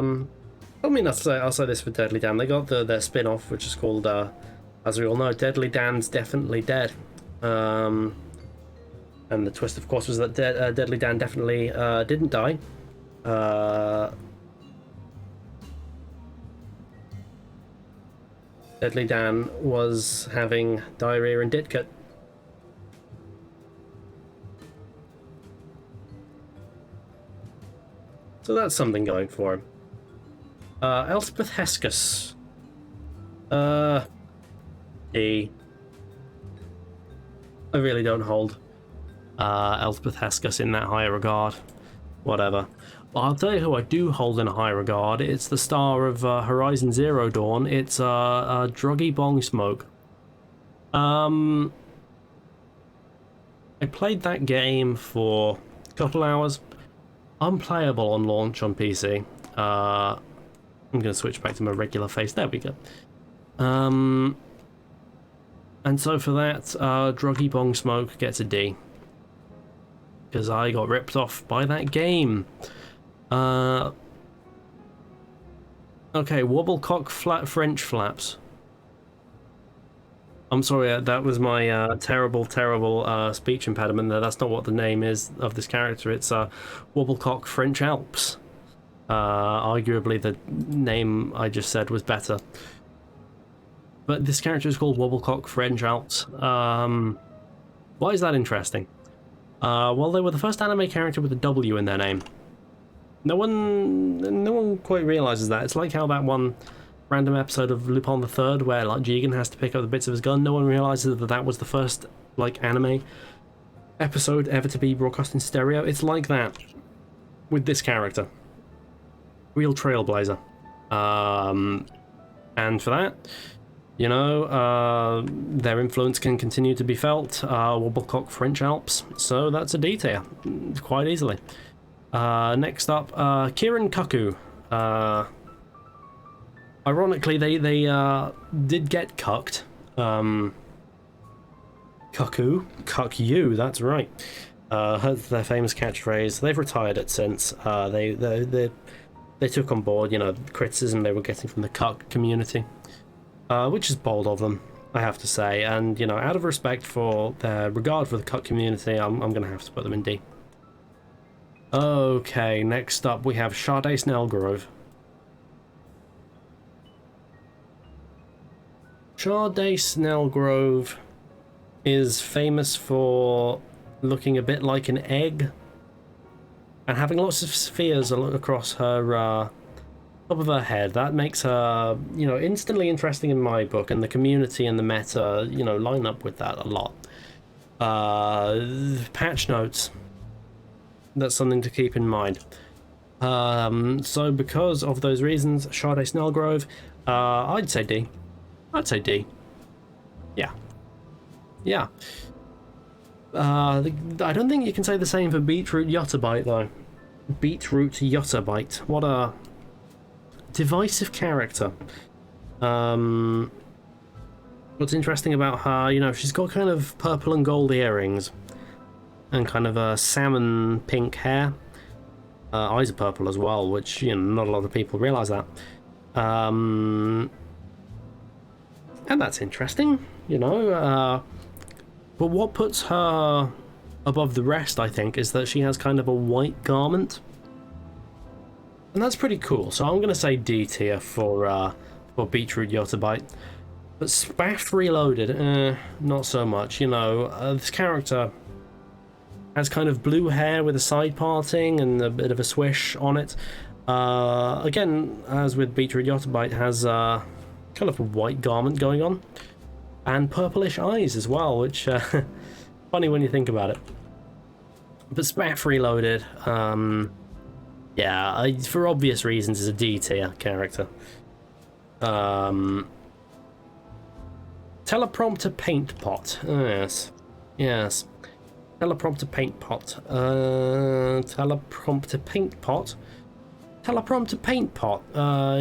mean, I'll say this for Deadly Dan. They got their spin-off, which is called as we all know, Deadly Dan's Definitely Dead. And the twist, of course, was that Deadly Dan definitely didn't die. Deadly Dan was having diarrhea in Ditcut. So that's something going for him. Elspeth Hesketh. E. I really don't hold Elspeth Hesketh in that high regard. Whatever. But I'll tell you who I do hold in a high regard. It's the star of Horizon Zero Dawn. It's Druggy Bong Smoke. I played that game for a couple hours. Unplayable on launch on PC. I'm going to switch back to my regular face. There we go. And so for that, Druggy Bong Smoke gets a D. Because I got ripped off by that game. Okay, Wobblecock Flat French Flaps. I'm sorry, that was my terrible speech impediment there. That's not what the name is of this character. It's Wobblecock French Alps. Arguably the name I just said was better. But this character is called Wobblecock French Alps. Why is that interesting? Well, they were the first anime character with a W in their name. No one quite realizes that. It's like how that one random episode of Lupin the Third, where like Jigen has to pick up the bits of his gun. No one realizes that that was the first like anime episode ever to be broadcast in stereo. It's like that with this character. Real trailblazer. And for that, you know, their influence can continue to be felt. Wobblecock French Alps. So that's a D tier, quite easily. Next up, Kirin Kaku. Ironically, they did get cucked. Cuck you, that's right. That's their famous catchphrase. They've retired it since. They took on board, you know, criticism they were getting from the cuck community, which is bold of them, I have to say. And, you know, out of respect for their regard for the cuck community, I'm going to have to put them in D. Okay, next up we have Sade Snellgrove. Sade Snellgrove is famous for looking a bit like an egg and having lots of spheres across her top of her head. That makes her, you know, instantly interesting in my book, and the community and the meta, you know, line up with that a lot. Patch notes. That's something to keep in mind. So because of those reasons, Sade Snellgrove, I'd say D. I'd say D. Yeah. Yeah. I don't think you can say the same for Beetroot Yotterbite, though. Beetroot Yotterbite. What a divisive character. What's interesting about her, you know, she's got kind of purple and gold earrings and kind of a salmon pink hair. Eyes are purple as well, which, you know, not a lot of people realise that. And that's interesting, you know. But what puts her above the rest, I think, is that she has kind of a white garment. And that's pretty cool. So I'm going to say D tier for Beetroot Yotterbite. But Spaff Reloaded, not so much. You know, this character has kind of blue hair with a side parting and a bit of a swish on it. Again, as with Beetroot Yotterbite, has kind of a white garment going on. And purplish eyes as well, which funny when you think about it. But Spaff Reloaded, yeah, for obvious reasons, is a D tier character. Teleprompter Paint Pot. Yes. Yes. Teleprompter Paint Pot. Teleprompter Paint Pot. Teleprompter Paint Pot.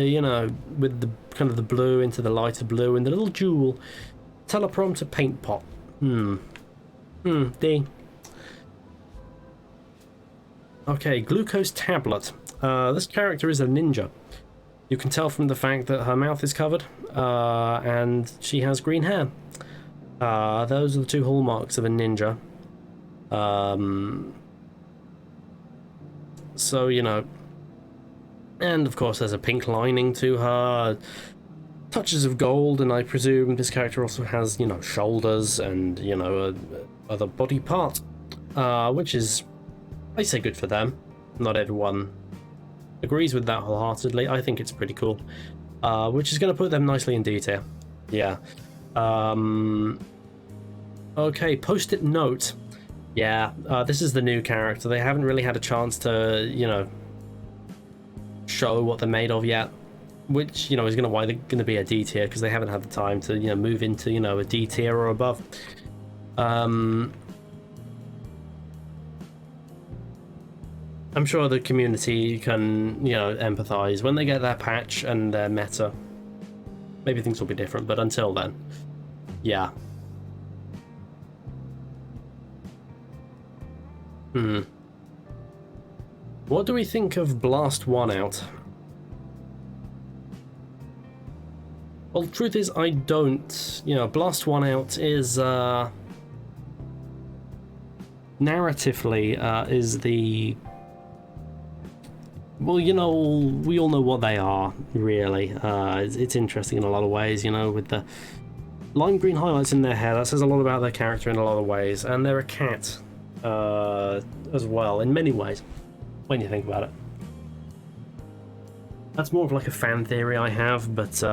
You know, with the kind of the blue into the lighter blue and the little jewel. Teleprompter Paint Pot. D. Okay, Glucose Tablet. This character is a ninja. You can tell from the fact that her mouth is covered, and she has green hair. Those are the two hallmarks of a ninja. So, you know. And, of course, there's a pink lining to her. Touches of gold, and I presume this character also has, you know, shoulders and, you know, other body part, which is, I say, good for them. Not everyone agrees with that wholeheartedly. I think it's pretty cool, which is going to put them nicely in D tier. Yeah. Okay, Post-it Note. Yeah, this is the new character. They haven't really had a chance to, you know, show what they're made of yet. Which, you know, is why they're going to be a D tier, because they haven't had the time to, you know, move into, you know, a D tier or above. I'm sure the community can, you know, empathize when they get their patch and their meta. Maybe things will be different, but until then, yeah. What do we think of Blast One Out? Well, the truth is, I don't. You know, Blast One Out is, narratively, is the... Well, you know, we all know what they are, really. It's interesting in a lot of ways, you know, with the lime green highlights in their hair. That says a lot about their character in a lot of ways. And they're a cat, as well, in many ways, when you think about it. That's more of like a fan theory I have, but,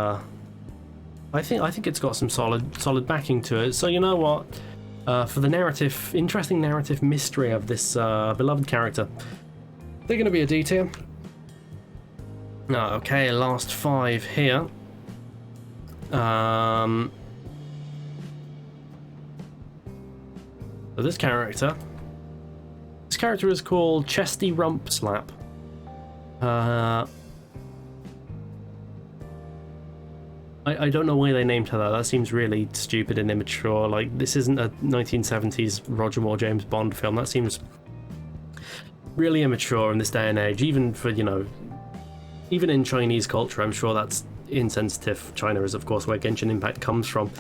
I think it's got some solid backing to it. So you know what? For the narrative, interesting narrative mystery of this beloved character, they're going to be a D tier. Okay, last 5 here. So this character is called Chesty Rump Slap. I don't know why they named her that. That seems really stupid and immature. Like, this isn't a 1970s Roger Moore James Bond film. That seems really immature in this day and age, even for, you know, even in Chinese culture. I'm sure that's insensitive. China is, of course, where Genshin Impact comes from.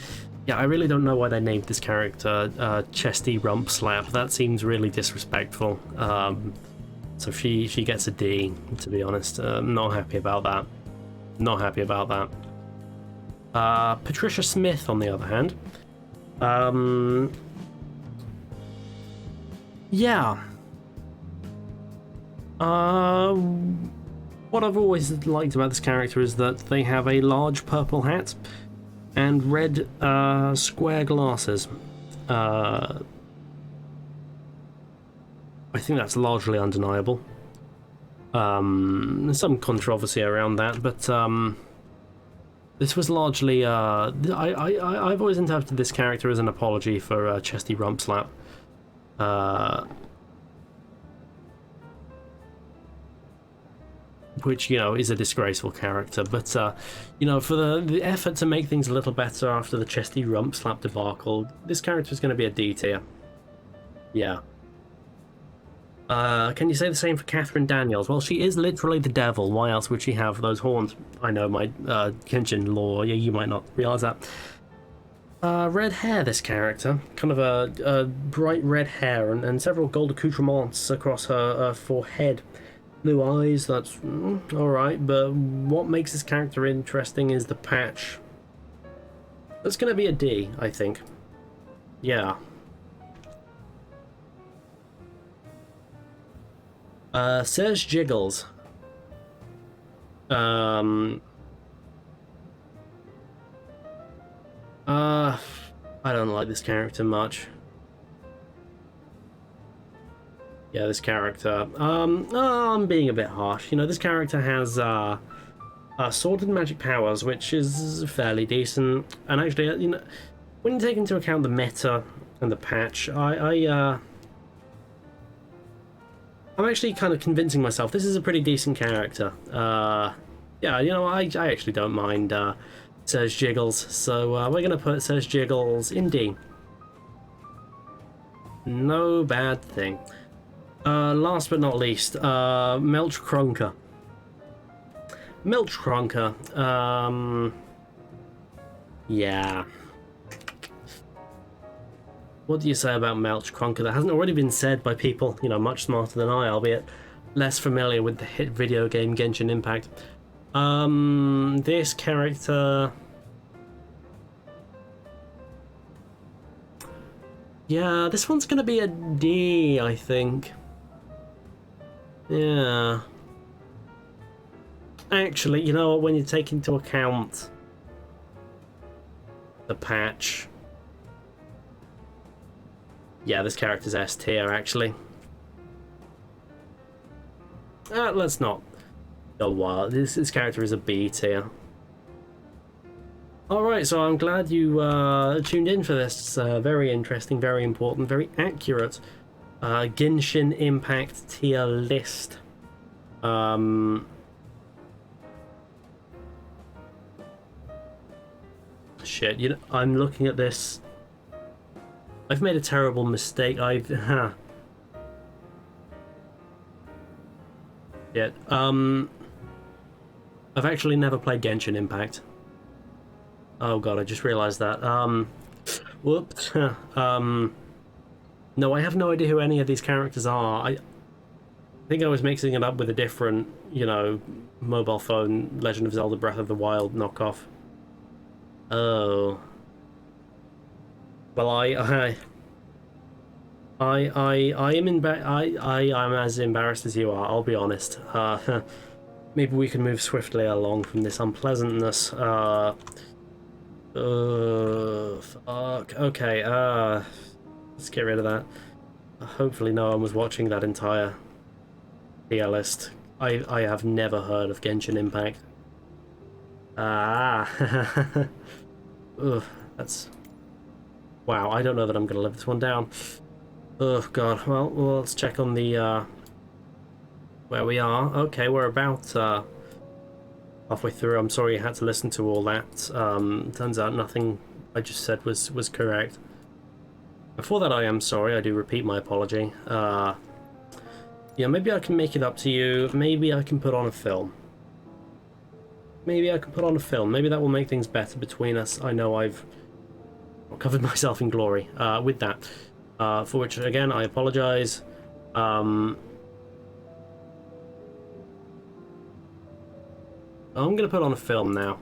Yeah, I really don't know why they named this character Chesty Rump Slap. That seems really disrespectful. So she gets a D, to be honest. Not happy about that. Not happy about that. Patricia Smith, on the other hand. Yeah. What I've always liked about this character is that they have a large purple hat and red square glasses. I think that's largely undeniable. There's some controversy around that, but this was largely. I've always interpreted this character as an apology for Chesty Rump Slap. Which, you know, is a disgraceful character, but you know, for the effort to make things a little better after the Chesty Rump Slap debacle, this character is going to be a D tier. Yeah. Can you say the same for Catherine Daniels? Well, she is literally the devil. Why else would she have those horns? I know my Genshin lore. Yeah, you might not realize that. Red hair, this character. Kind of a bright red hair and several gold accoutrements across her forehead. Blue eyes, that's alright, but what makes this character interesting is the patch. That's going to be a D, I think. Yeah. Serge Jiggles. I don't like this character much. Yeah, this character. I'm being a bit harsh. You know, this character has sword and magic powers, which is fairly decent. And actually, you know, when you take into account the meta and the patch, I'm actually kind of convincing myself this is a pretty decent character. Yeah, you know, I actually don't mind Serge Jiggles, so we're gonna put Serge Jiggles in D. No bad thing. Last but not least, Melch Kronka. Melch Kronka, yeah. What do you say about Melch Kronka that hasn't already been said by people, you know, much smarter than I, albeit less familiar with the hit video game Genshin Impact? This character... Yeah, this one's gonna be a D, I think. Yeah. Actually, you know what, when you take into account the patch... Yeah, this character's S tier, actually. Let's not go wild. This character is a B tier. Alright, so I'm glad you tuned in for this very interesting, very important, very accurate Genshin Impact tier list. Shit, you know, I'm looking at this. I've made a terrible mistake. Yeah. I've actually never played Genshin Impact. Oh god, I just realized that. Whoops. No, I have no idea who any of these characters are. I think I was mixing it up with a different, you know, mobile phone Legend of Zelda Breath of the Wild knockoff. Oh. Well, I am as embarrassed as you are, I'll be honest. Maybe we can move swiftly along from this unpleasantness. Fuck. Okay, let's get rid of that. Hopefully no one was watching that entire tier list. I have never heard of Genshin Impact. Ugh, that's... Wow, I don't know that I'm gonna live this one down. Oh god, well, let's check on the, where we are. Okay, we're about, halfway through. I'm sorry you had to listen to all that. Turns out nothing I just said was correct. Before that, I am sorry. I do repeat my apology. Yeah, maybe I can make it up to you. Maybe I can put on a film. Maybe I can put on a film. Maybe that will make things better between us. I know I've covered myself in glory with that. For which, again, I apologize. I'm gonna put on a film now.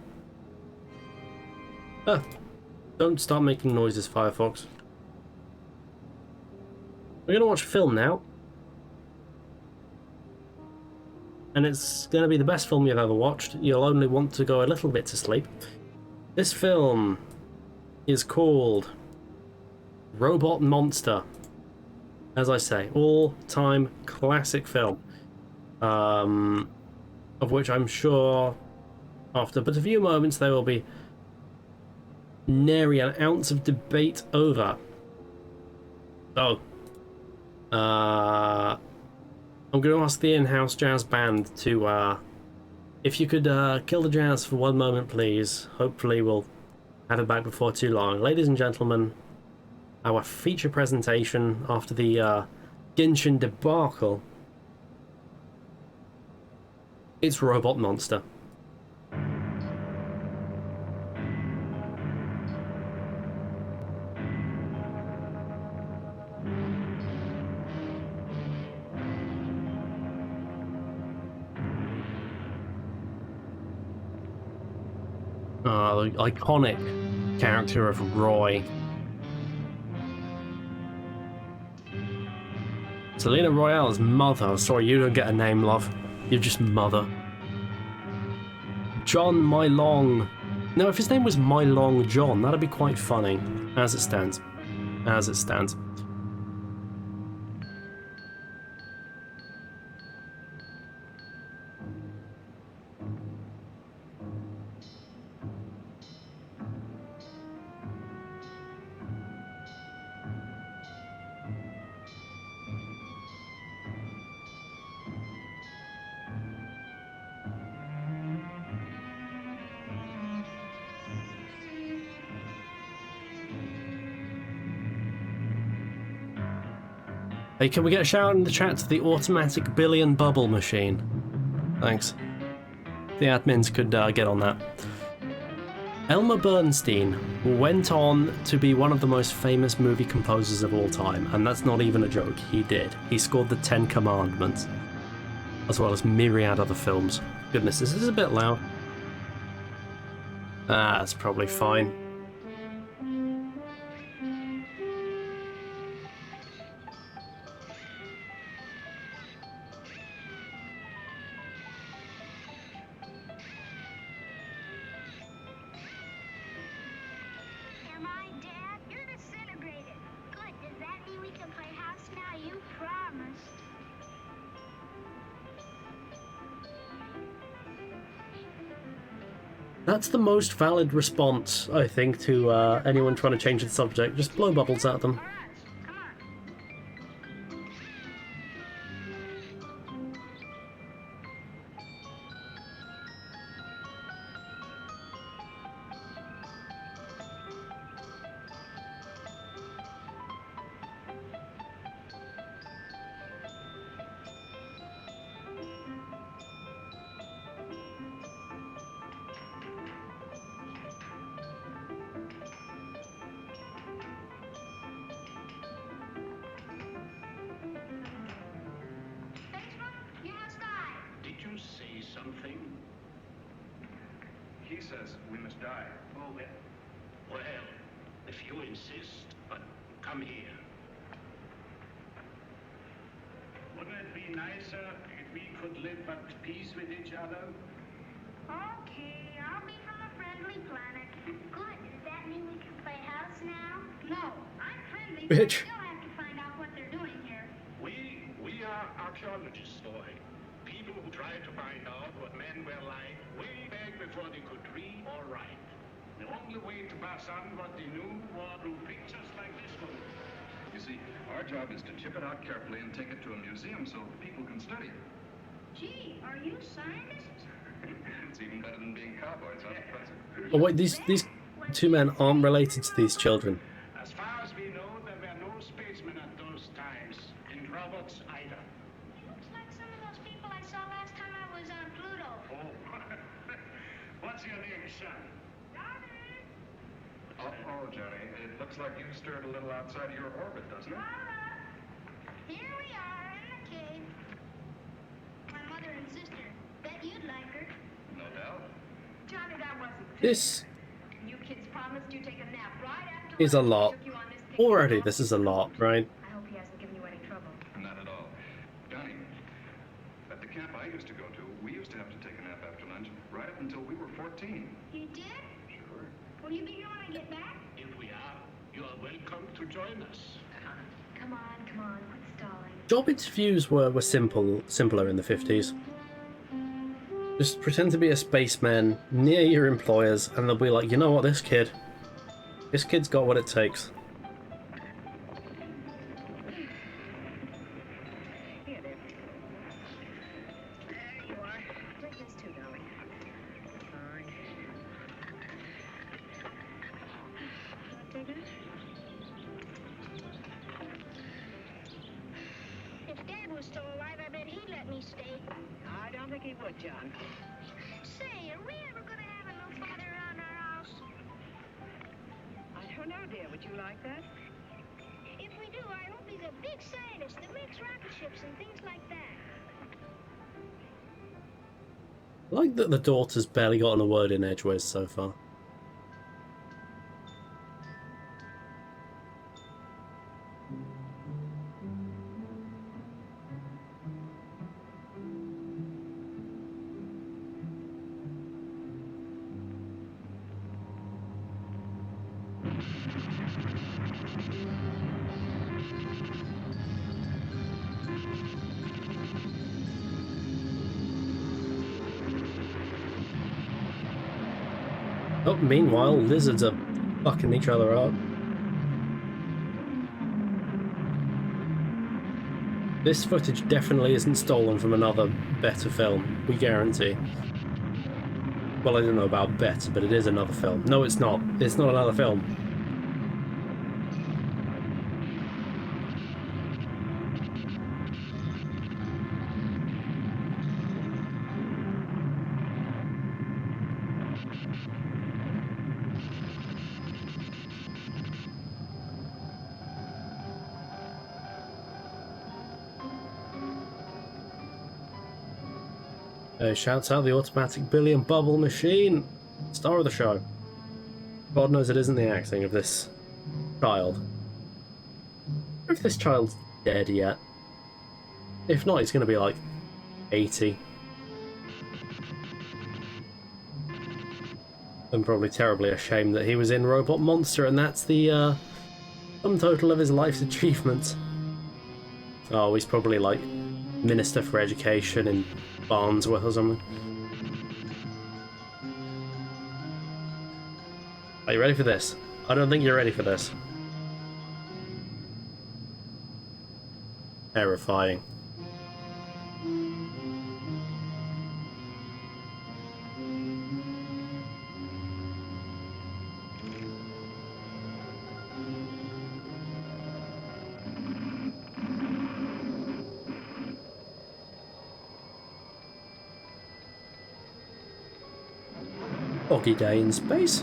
Don't start making noises, Firefox. We're gonna watch a film now. And it's gonna be the best film you've ever watched. You'll only want to go a little bit to sleep. This film is called Robot Monster. As I say, all-time classic film. Of which I'm sure after but a few moments there will be nary an ounce of debate over. So, I'm going to ask the in-house jazz band to, if you could kill the jazz for one moment, please. Hopefully we'll have it back before too long. Ladies and gentlemen, our feature presentation after the Genshin debacle. It's Robot Monster. The iconic character of Roy. Selena Royale's mother. Sorry, you don't get a name, love. You're just mother. John Mylong. Now, if his name was Mylong John, that'd be quite funny. As it stands. As it stands. Hey, can we get a shout out in the chat to the automatic billion bubble machine? Thanks. The admins could get on that. Elmer Bernstein went on to be one of the most famous movie composers of all time, and that's not even a joke. He did. He scored the Ten Commandments, as well as myriad other films. Goodness, this is a bit loud. Ah, that's probably fine. That's the most valid response, I think, to anyone trying to change the subject. Just blow bubbles at them. He says we must die. Oh, well, if you insist, but come here. Wouldn't it be nicer if we could live at peace with each other? Okay, I'll be from a friendly planet. Good. Does that mean we can play house now? No, I'm friendly, but I Bitch. still have to find out what they're doing here. We are archaeologists, boy. People who try to find out what men were like way back before they could read or write. The only way to pass on what they knew was through pictures like this one. You see, our job is to chip it out carefully and take it to a museum so people can study it. Gee, are you scientists? It's even better than being cowboys, huh, Professor? Oh wait, these two men aren't related to these children. As far as we know, there were no spacemen at those times, and robots either. He looks like some of those people I saw last time I was on Pluto. Oh, what's your name, son? Johnny! Oh, Johnny, it looks like you stirred a little outside your orbit, doesn't it? Mama! Here we are in the cave. My mother and sister. Bet you'd like her. No doubt. Johnny, that wasn't fair. This You kids promised you'd take a nap right after is a lunch. lot. Took you on this picnic. Already, this is a lot, right? I hope he hasn't given you any trouble. Not at all. Johnny, at the camp I used to go to, we used to have to take a nap after lunch right up until we were 14. You did? Sure. Will you be here when I get back? If we are, you are welcome to join us. Come on, quit stalling. Job interviews were simpler in the 50s. Just pretend to be a spaceman near your employers, and they'll be like, you know what, this kid's got what it takes. Here, there. There you are. Take this too, darling. Fine. Want to take it? If Dad was still alive, I bet he'd let me stay. I don't think he would, John. Say, are we ever gonna have a new father around our house? I don't know, dear. Would you like that? If we do, I hope he's a big scientist that makes rocket ships and things like that. I like that the daughter's barely gotten a word in edgeways so far. Oh, meanwhile, lizards are fucking each other up. This footage definitely isn't stolen from another better film, we guarantee. Well, I don't know about better, but it is another film. No, it's not. It's not another film. Shouts out the automatic Billy and Bubble machine, star of the show. God knows it isn't the acting of this child. I wonder if this child's dead yet. If not, he's going to be like 80. I'm probably terribly ashamed that he was in Robot Monster, and that's the sum total of his life's achievements. Oh, he's probably like Minister for Education in Barnsworth or something. Are you ready for this? I don't think you're ready for this. Terrifying. Foggy day in space.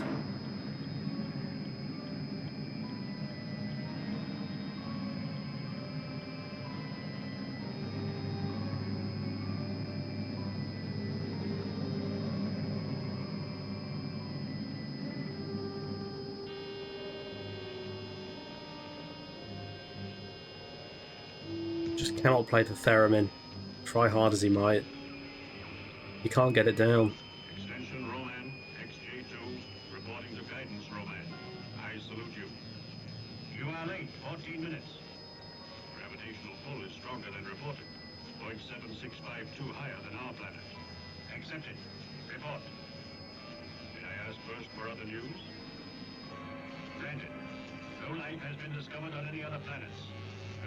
Just cannot play the theremin. Try hard as he might. He can't get it down. Extension Roman, XJ2, reporting to guidance, Roman. I salute you. You are late, 14 minutes. Gravitational pull is stronger than reported. 0.7652 higher than our planet. Accepted. Report. May I ask first for other news? Granted. No life has been discovered on any other planets.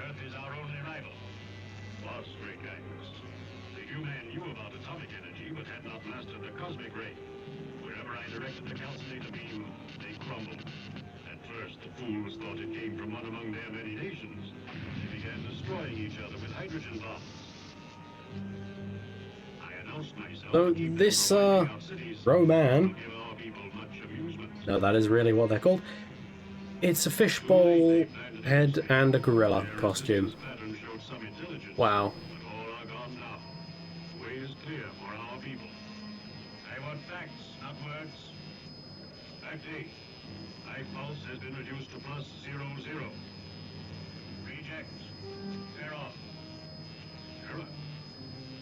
Earth is our only rival. Was great guidance. The Few men knew about atomic energy, but had not mastered the cosmic ray. Wherever I directed the calcinator beam, they crumbled. At first, the fools thought it came from one among their many nations. They began destroying each other with hydrogen bombs. I announced myself. So to keep them this, from wiping out cities, Roman, to give our people much amusement. no, that is really what they're called. It's a fishbowl head and a gorilla costume. This pattern showed some intelligence. Wow. But all are gone now. The way is clear for our people. I want facts, not words. Fact A. Life pulse has been reduced to +00. Reject. Error. Error.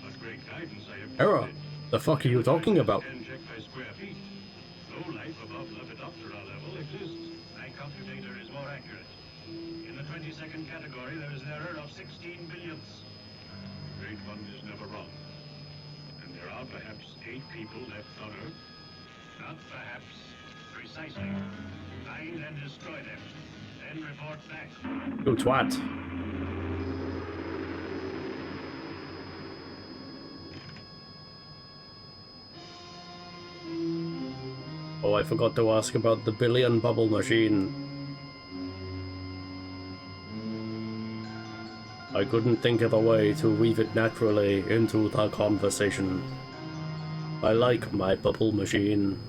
What great guidance I have Error? provided. The fuck are you talking about? 10 check by square feet. No life above Lepidoptera level exists. My computator is more accurate. In the 22nd category, there is an error of 16 billionths. Great one is never wrong. And there are perhaps 8 people left on Earth. Not perhaps. Precisely. Find and destroy them. Then report back. You twat. Oh, I forgot to ask about the billion bubble machine. I couldn't think of a way to weave it naturally into the conversation. I like my bubble machine.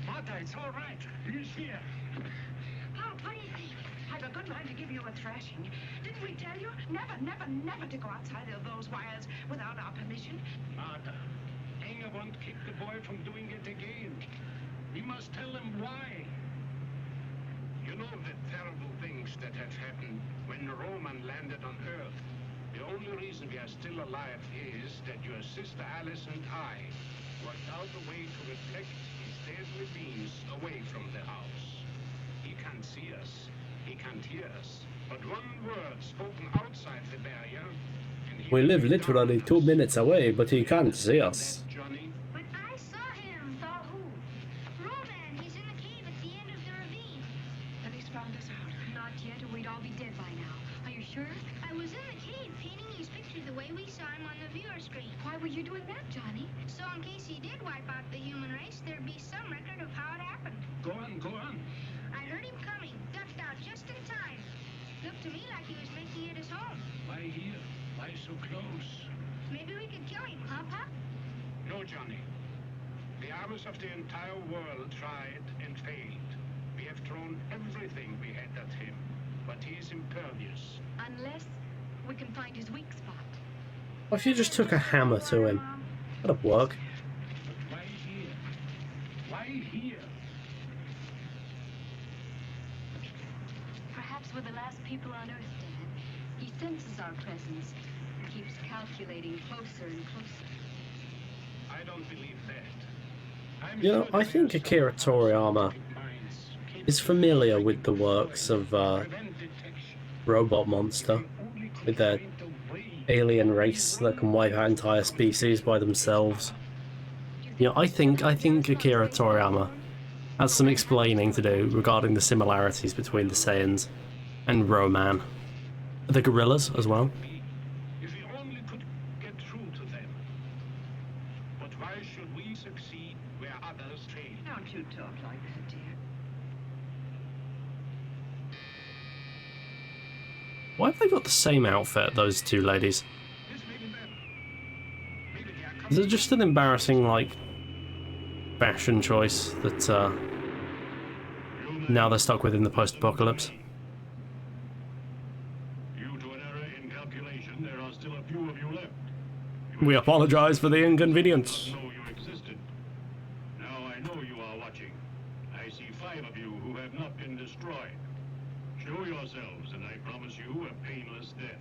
Martha, it's all right. He's here. Oh, what do you think? I've a good mind to give you a thrashing. Didn't we tell you? Never, never, never to go outside of those wires without our permission. Martha, Anger won't keep the boy from doing it again. We must tell him why. You know the terrible things that have happened when Roman landed on Earth. The only reason we are still alive is that your sister Alice and I worked out a way to reflect his deadly beams away from the house. He can't see us. He can't hear us. But one word spoken outside the barrier, and he We will live be literally down 2 on us. minutes away, but he can't see us. That Johnny? But I saw him. Saw who? Roman. He's in the cave at the end of the ravine. Have he's found us out? Not yet, or we'd all be dead by now. Are you sure? I was in the cave painting his picture the way we saw him on the viewer screen. Why were you doing that, Johnny? So in case he did wipe out the human race, there'd be some record of how it happened. Go on, go on. I heard him coming, ducked out just in time. Looked to me like he was making it his home. Why here? Why so close? Maybe we could kill him, huh, Pop? No, Johnny. The armies of the entire world tried and failed. We have thrown everything we had at him, but he is impervious. Unless we can find his weak spot. What if you just took a hammer to him? That'd work. But why here? Why here? Perhaps we're the last people on Earth, Dad. He senses our presence and keeps calculating closer and closer. I don't believe that. I'm You know, sure I that think there's Akira some Toriyama minds is familiar with the works of prevent detection. Robot Monster, Only could with their find a way. alien race that can wipe out entire species by themselves. You know, I think Akira Toriyama has some explaining to do regarding the similarities between the Saiyans and Roman. The gorillas as well. If we only could get through to them. But why should we succeed where others fail? Don't you talk like that, dear. Why have they got the same outfit, those two ladies? This may be better. Maybe they are Is coming. it just an embarrassing, like, fashion choice that now they're stuck with in the post-apocalypse? Due to an error in calculation, there are still a few of you left. We apologize for the inconvenience. Know you existed. Now I know you are watching. I ourselves, and I promise you a painless death.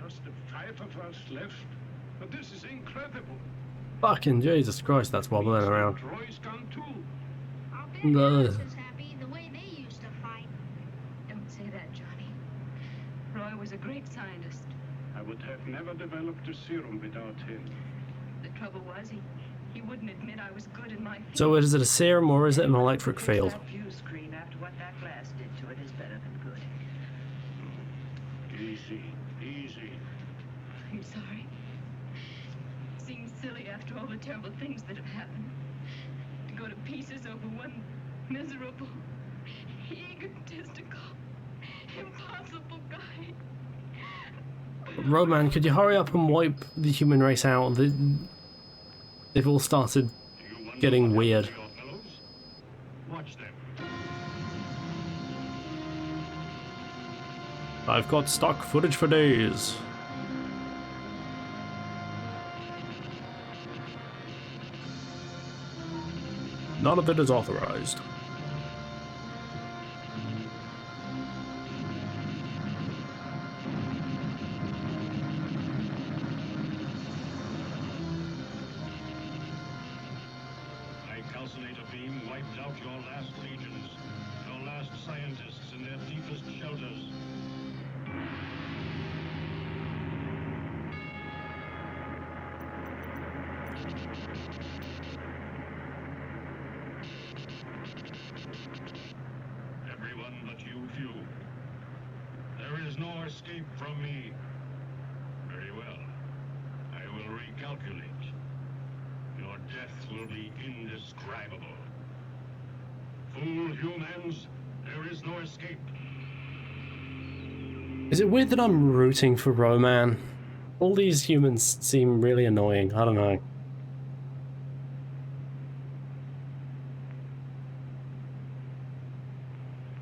Just the 5 of us left? But this is incredible. Fucking Jesus Christ, that's wobbling around. Roy's gone too. I'll bet No. Alice is happy the way they used to fight. Don't say that, Johnny. Roy was a great scientist. I would have never developed a serum without him. The trouble was, he wouldn't admit I was good in my field. So is it a serum or is it an electric field? That view screen after what that glass did to it is better than good. Easy, easy. I'm sorry. Seems silly after all the terrible things that have happened. To go to pieces over one miserable, egotistical, impossible guy. Roman, could you hurry up and wipe the human race out? They've all started Do you wonder getting what weird. happened to your fellows? Watch them. I've got stock footage for days. None of it is authorized. My calcinator beam wiped out your last legions, your last scientists in their deepest shelters. Everyone but you few. There is no escape from me. Very well. I will recalculate. Your death will be indescribable. Fool humans, there is no escape. Is it weird that I'm rooting for Roman? All these humans seem really annoying. I don't know.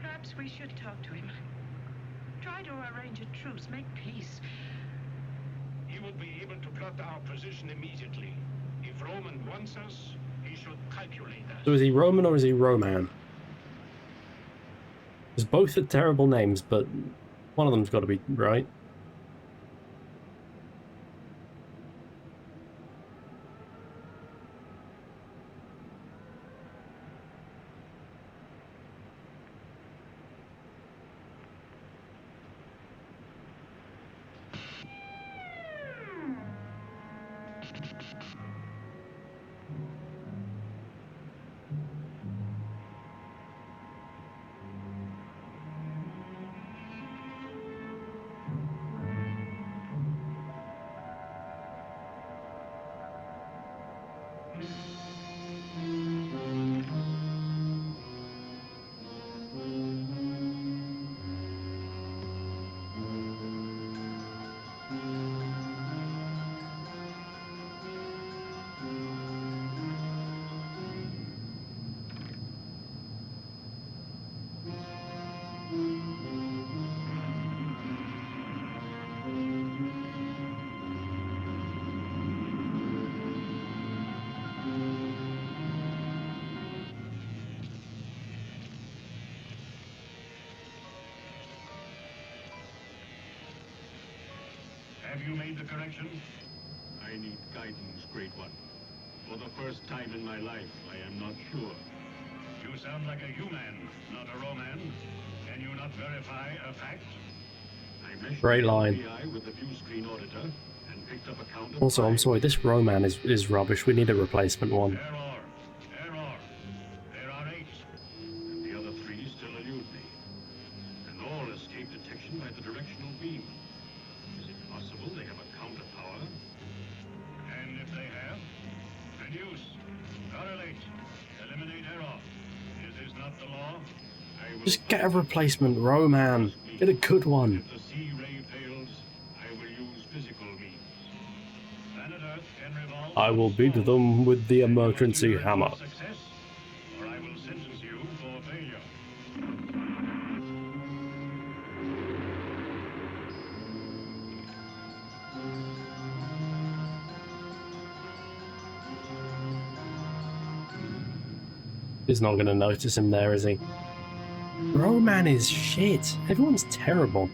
Perhaps we should talk to him. Try to arrange a truce, make peace. He would be able to plot our position immediately. If Roman wants us, he should calculate us. So is he Roman or is he Roman? Because both are terrible names, but one of them's got to be right. Have you made the correction? I need guidance, Great One. For the first time in my life, I am not sure. You sound like a human, not a Roman. Can you not verify a fact? I meshed Great the line. FBI with the view screen auditor and picked up a count of Also, I'm 5. sorry, this Roman is rubbish. We need a replacement one. Error. Error. There are 8. And the other 3 still elude me. And all escape detection by the directional beam. Is it possible they have a counter power? And if they have, then use. Correlate. Eliminate error. Is this not the law? I will Just get a replacement Roman. Get a good one. If the C-ray fails, I will use physical means. Planet Earth can revolve. I will beat them with the emergency hammer. Success, or I will sentence you for failure. He's not going to notice him there, is he? Roman is shit. Everyone's terrible.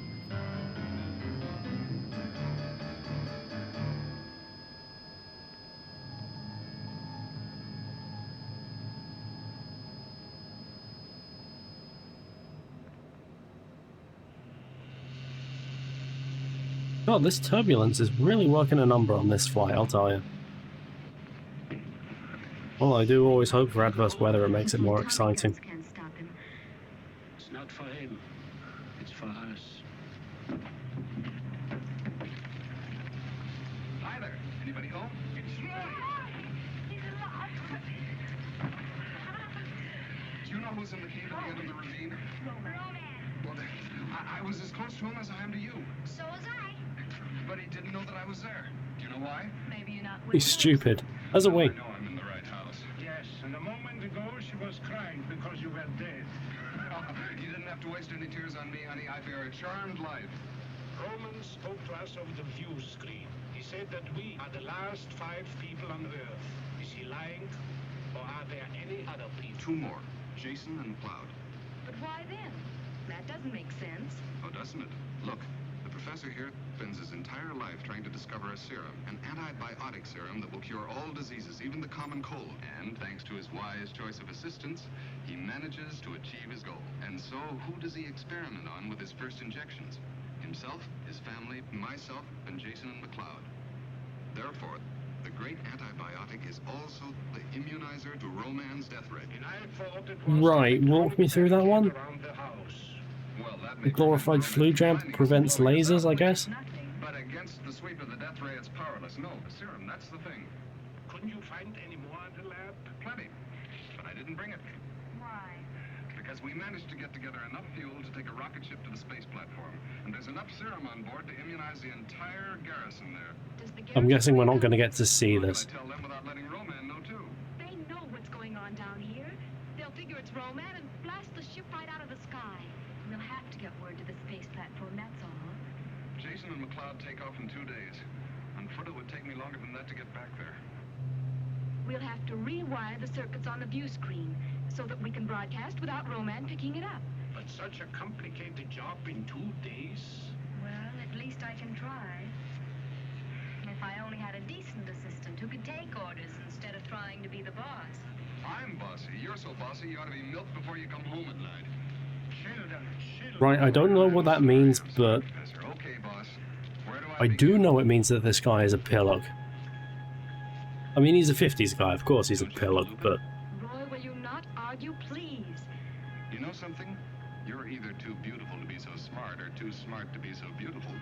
God, this turbulence is really working a number on this flight, I'll tell you. Well, I do always hope for adverse weather, it makes it more exciting. Can't stop him. It's not for him. It's for us. Hi there. Anybody home? Do you know who's in the cave at the end of the ravine? Well, I was as close to him as I am to you. So was I. But he didn't know that I was there. Do you know why? Maybe you're not. He's stupid. As a I way. know I'm in the right house. Yes, and a moment ago she was crying because you were dead. You didn't have to waste any tears on me, honey. I bear a charmed life. Roman spoke to us over the view screen. He said that we are the last 5 people on Earth. Is he lying? Or are there any other people? 2 more. Jason and McLeod. But why then? That doesn't make sense. Oh, doesn't it? Look, the professor here spends his entire life trying to discover a serum, an antibiotic serum that will cure all diseases, even the common cold. And thanks to his wise choice of assistants, he manages to achieve his goal. And so, who does he experiment on with his first injections? Himself, his family, myself, and Jason and McLeod. Therefore, the great antibiotic is also the immunizer to Roman's death ray. And I thought it was Right, walk me through that one. around the house. Well, that The may glorified flu jab prevents lasers, I guess? Nothing. But against the sweep of the death ray, it's powerless. No, the serum, that's the thing. Couldn't you find any more at the lab? Plenty. But I didn't bring it. Why? Because we managed to get together enough fuel to take a rocket ship to the space platform. And there's enough serum on board to immunize the entire garrison there. Does the I'm guessing we're not going to get to see How this. could I tell them without letting Roman know, too? They know what's going on down here. They'll figure it's Roman and blast the ship right out of the sky. We'll have to get word to the space platform, that's all. Jason and McLeod take off in 2 days. On foot, it would take me longer than that to get back there. We'll have to rewire the circuits on the view screen so that we can broadcast without Roman picking it up. But such a complicated job in 2 days? Well, at least I can try. If I only had a decent assistant who could take orders instead of trying to be the boss. I'm bossy. You're so bossy, you ought to be milked before you come home at night. Children. Right, I don't know what that means, but Professor, okay, boss. Where do I do begin? know it means that this guy is a pillock. I mean, he's a 50s guy, of course he's a pillock, but Roy, will you not argue, please? You know something? You're either too beautiful to be so smart or too smart to be so beautiful.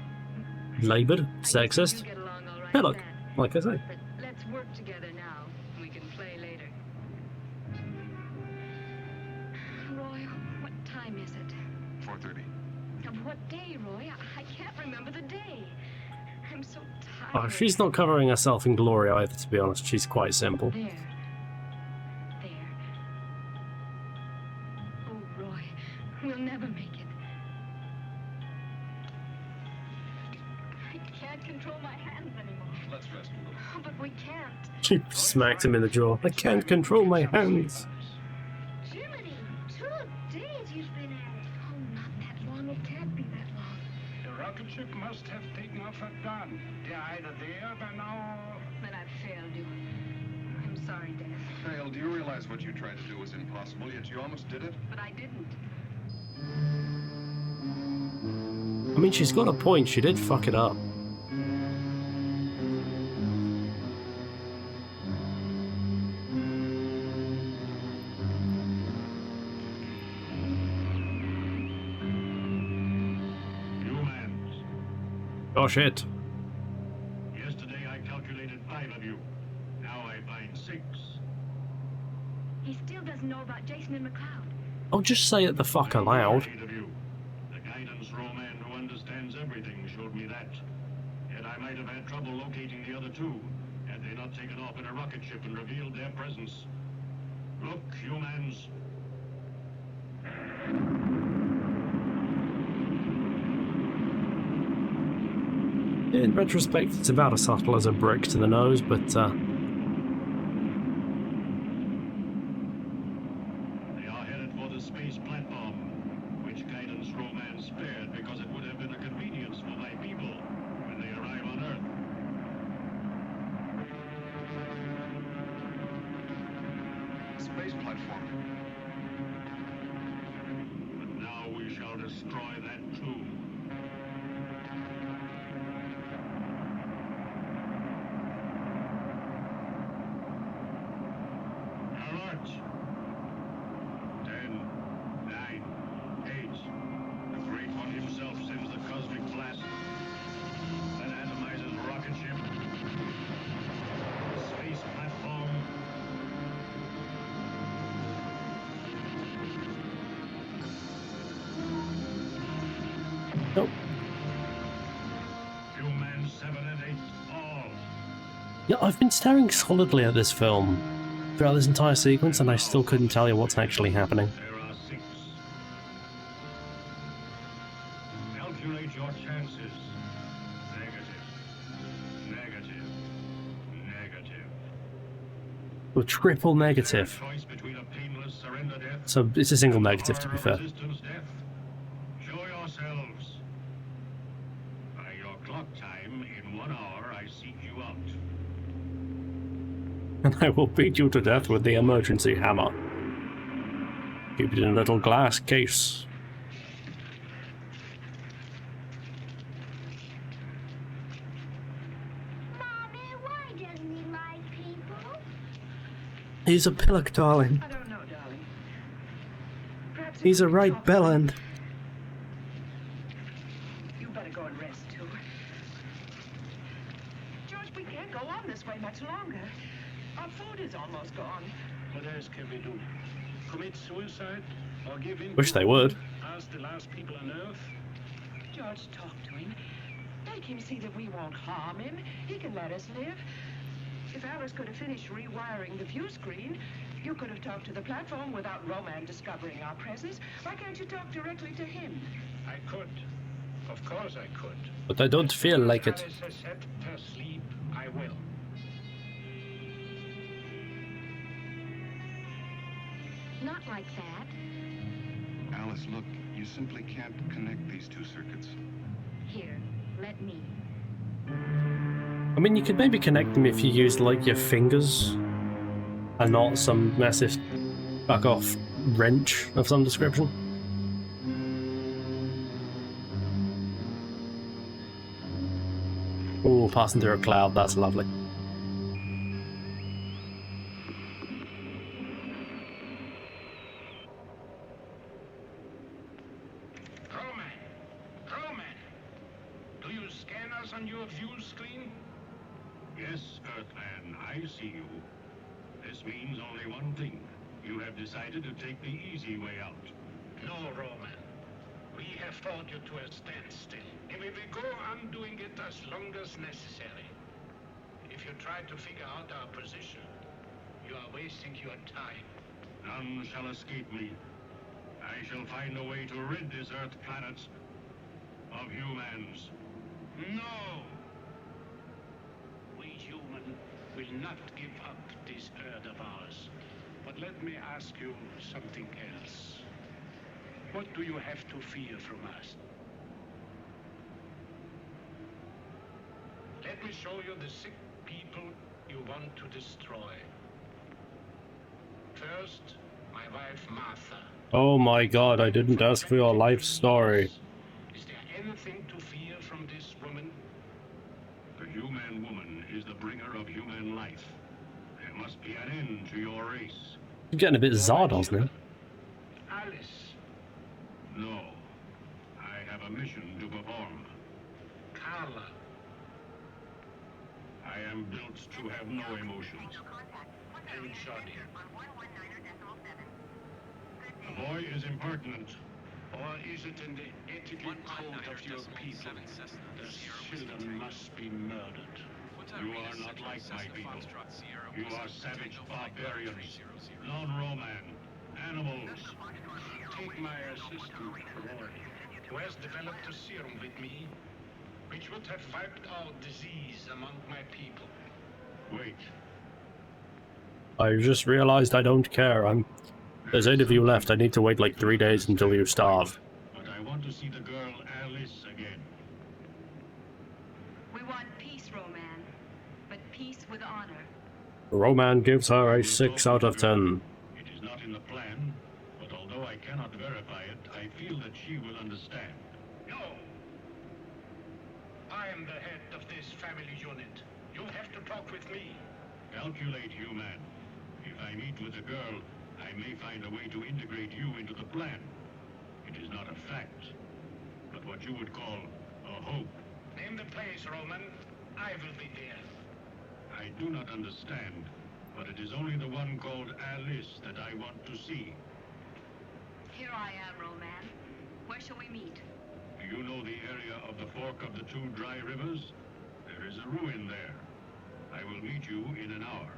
laboured, I guess we do sexist. get along all right, Pillock, Matt. like I say. But let's work together now. We can play later. Roy, what time is it? 4:30. Of what day, Roy? I can't remember the day. I'm so tired. Oh, she's not covering herself in glory either, to be honest. She's quite simple. There. There. Oh, Roy, we'll never make it. I can't control my hands anymore. Let's rest a little. Oh, but we can't. She smacked him in the jaw. I can't control my hands. Jiminy, 2 days you've been at it. Oh, not that long. It can't be that long. The rocket ship must have taken off at dawn. They're either there by now or... Then I've failed you. I'm sorry, Dad. Hale, do you realize what you tried to do was impossible, yet you almost did it? But I didn't. I mean, she's got a point. She did fuck it up. Humans. Oh shit. Yesterday I calculated 5 of you. Now I find 6. He still doesn't know about Jason and McLeod. I'll just say it the fuck aloud. 8 of you. The guidance Roman who understands everything showed me that. Yet I might have had trouble locating the other 2 had they not taken off in a rocket ship and revealed their presence. Look, humans. In retrospect, it's about as subtle as a brick to the nose, but They are headed for the space platform. destroy that too. Alert! 10, 9, 8. The Great One himself sends the cosmic blast that atomizes rocket ship, space platform. Nope. Human 7 and 8, all. Yeah, I've been staring solidly at this film throughout this entire sequence, and I still couldn't tell you what's actually happening. There are 6. Calculate your chances. Negative. Negative. Negative. Well, triple negative. Choice between a painless surrender death So it's a single negative, to be or a fair. resistance death. Show yourselves. By your clock time, in 1 hour, I seek you out. And I will beat you to death with the emergency hammer. Keep it in a little glass case. Mommy, why doesn't he like people? He's a pillock, darling. I don't know, darling. Perhaps if He's a we right talk to him- bellend. You better go and rest, too. George, we can't go on this way much longer. Our food is almost gone. What else can we do? Commit suicide? Or give in? Wish they would. As the last people on Earth? George, talk to him. Make him see that we won't harm him. He can let us live. If Alice could have finished rewiring the view screen, you could have talked to the platform without Roman discovering our presence. Why can't you talk directly to him? I could. Of course I could. But I don't feel like it. Alice has set her sleep, I will. Not like that. Alice, look, you simply can't connect these two circuits. Here, let me. I mean, you could maybe connect them if you used, like, your fingers and not some massive fuck-off wrench of some description. Ooh, passing through a cloud, that's lovely. Roman! Roman! Do you scan us on your view screen? Yes, Earthman, I see you. This means only one thing. You have decided to take the easy way out. No, Roman. We have fought you to a standstill, and we will go on doing it as long as necessary. If you try to figure out our position, you are wasting your time. None shall escape me. I shall find a way to rid this Earth planet of humans. No! We human will not give up this Earth of ours. But let me ask you something else. What do you have to fear from us? Let me show you the sick people you want to destroy. First, my wife Martha. Oh my god, I didn't ask for your life story. Is there anything to fear from this woman? The human woman is the bringer of human life. There must be an end to your race. You're getting a bit Zardos now. Alice. No. I have a mission to perform. Carla. I am built to have no emotions. And Johnny. The boy is impertinent. Or is it in the ethical code of your people that children must be murdered? You are not like my people. You are savage barbarians, non-Roman, animals. Take my assistant, Roy, who has developed a serum with me, which would have wiped out disease among my people. Wait. I just realized I don't care. There's 8 of you left. I need to wait like 3 days until you starve. But I want to see the girl Alice again. We want peace, Roman, but peace with honor. Roman gives her a 6 out of 10. It is not in the plan, but although Although I cannot verify it, I feel that she will understand. No. I am the head of this family unit. You have to talk with me. Calculate, human. If I meet with a girl, I may find a way to integrate you into the plan. It is not a fact, but what you would call a hope. Name the place, Roman. I will be there. I do not understand, but it is only the one called Alice that I want to see. Here I am, Roman. Where shall we meet? Do you know the area of the fork of the two dry rivers? There is a ruin there. I will meet you in an hour,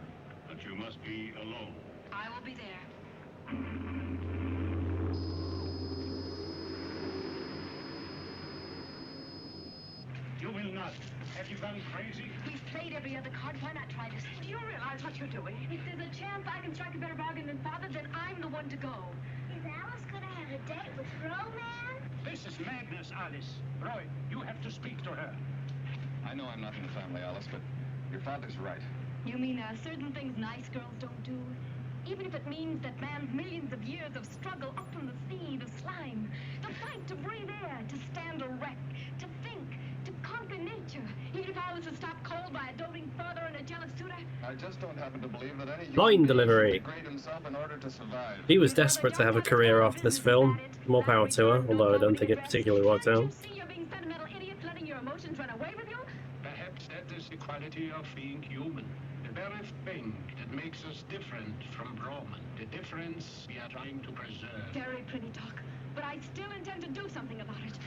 but you must be alone. I will be there. You will not. Have you gone crazy? We've played every other card. Why not try this? Do you realize what you're doing? If there's a chance I can strike a better bargain than Father, then I'm the one to go. is Alice gonna have a date with Roman? This is madness, Alice. Roy, you have to speak to her. I know I'm not in the family, Alice, but your father's right. You mean there are certain things nice girls don't do? Even if it means that man's millions of years of struggle up from the sea, the slime, the fight to breathe air, to stand erect, to think, to conquer nature. Even if I was to stop cold by a doting father and a jealous suitor. I just don't happen to believe that any Line human being delivery. should degrade himself in order to survive. He was desperate to have a career after this film. More power to her, although I don't think it particularly worked out. You see you're being sentimental idiots letting your emotions run away with you? Perhaps that is the quality of being human. The very thing that makes us different from Roman. The difference we are trying to preserve. Very pretty talk, but I still intend to do something about it.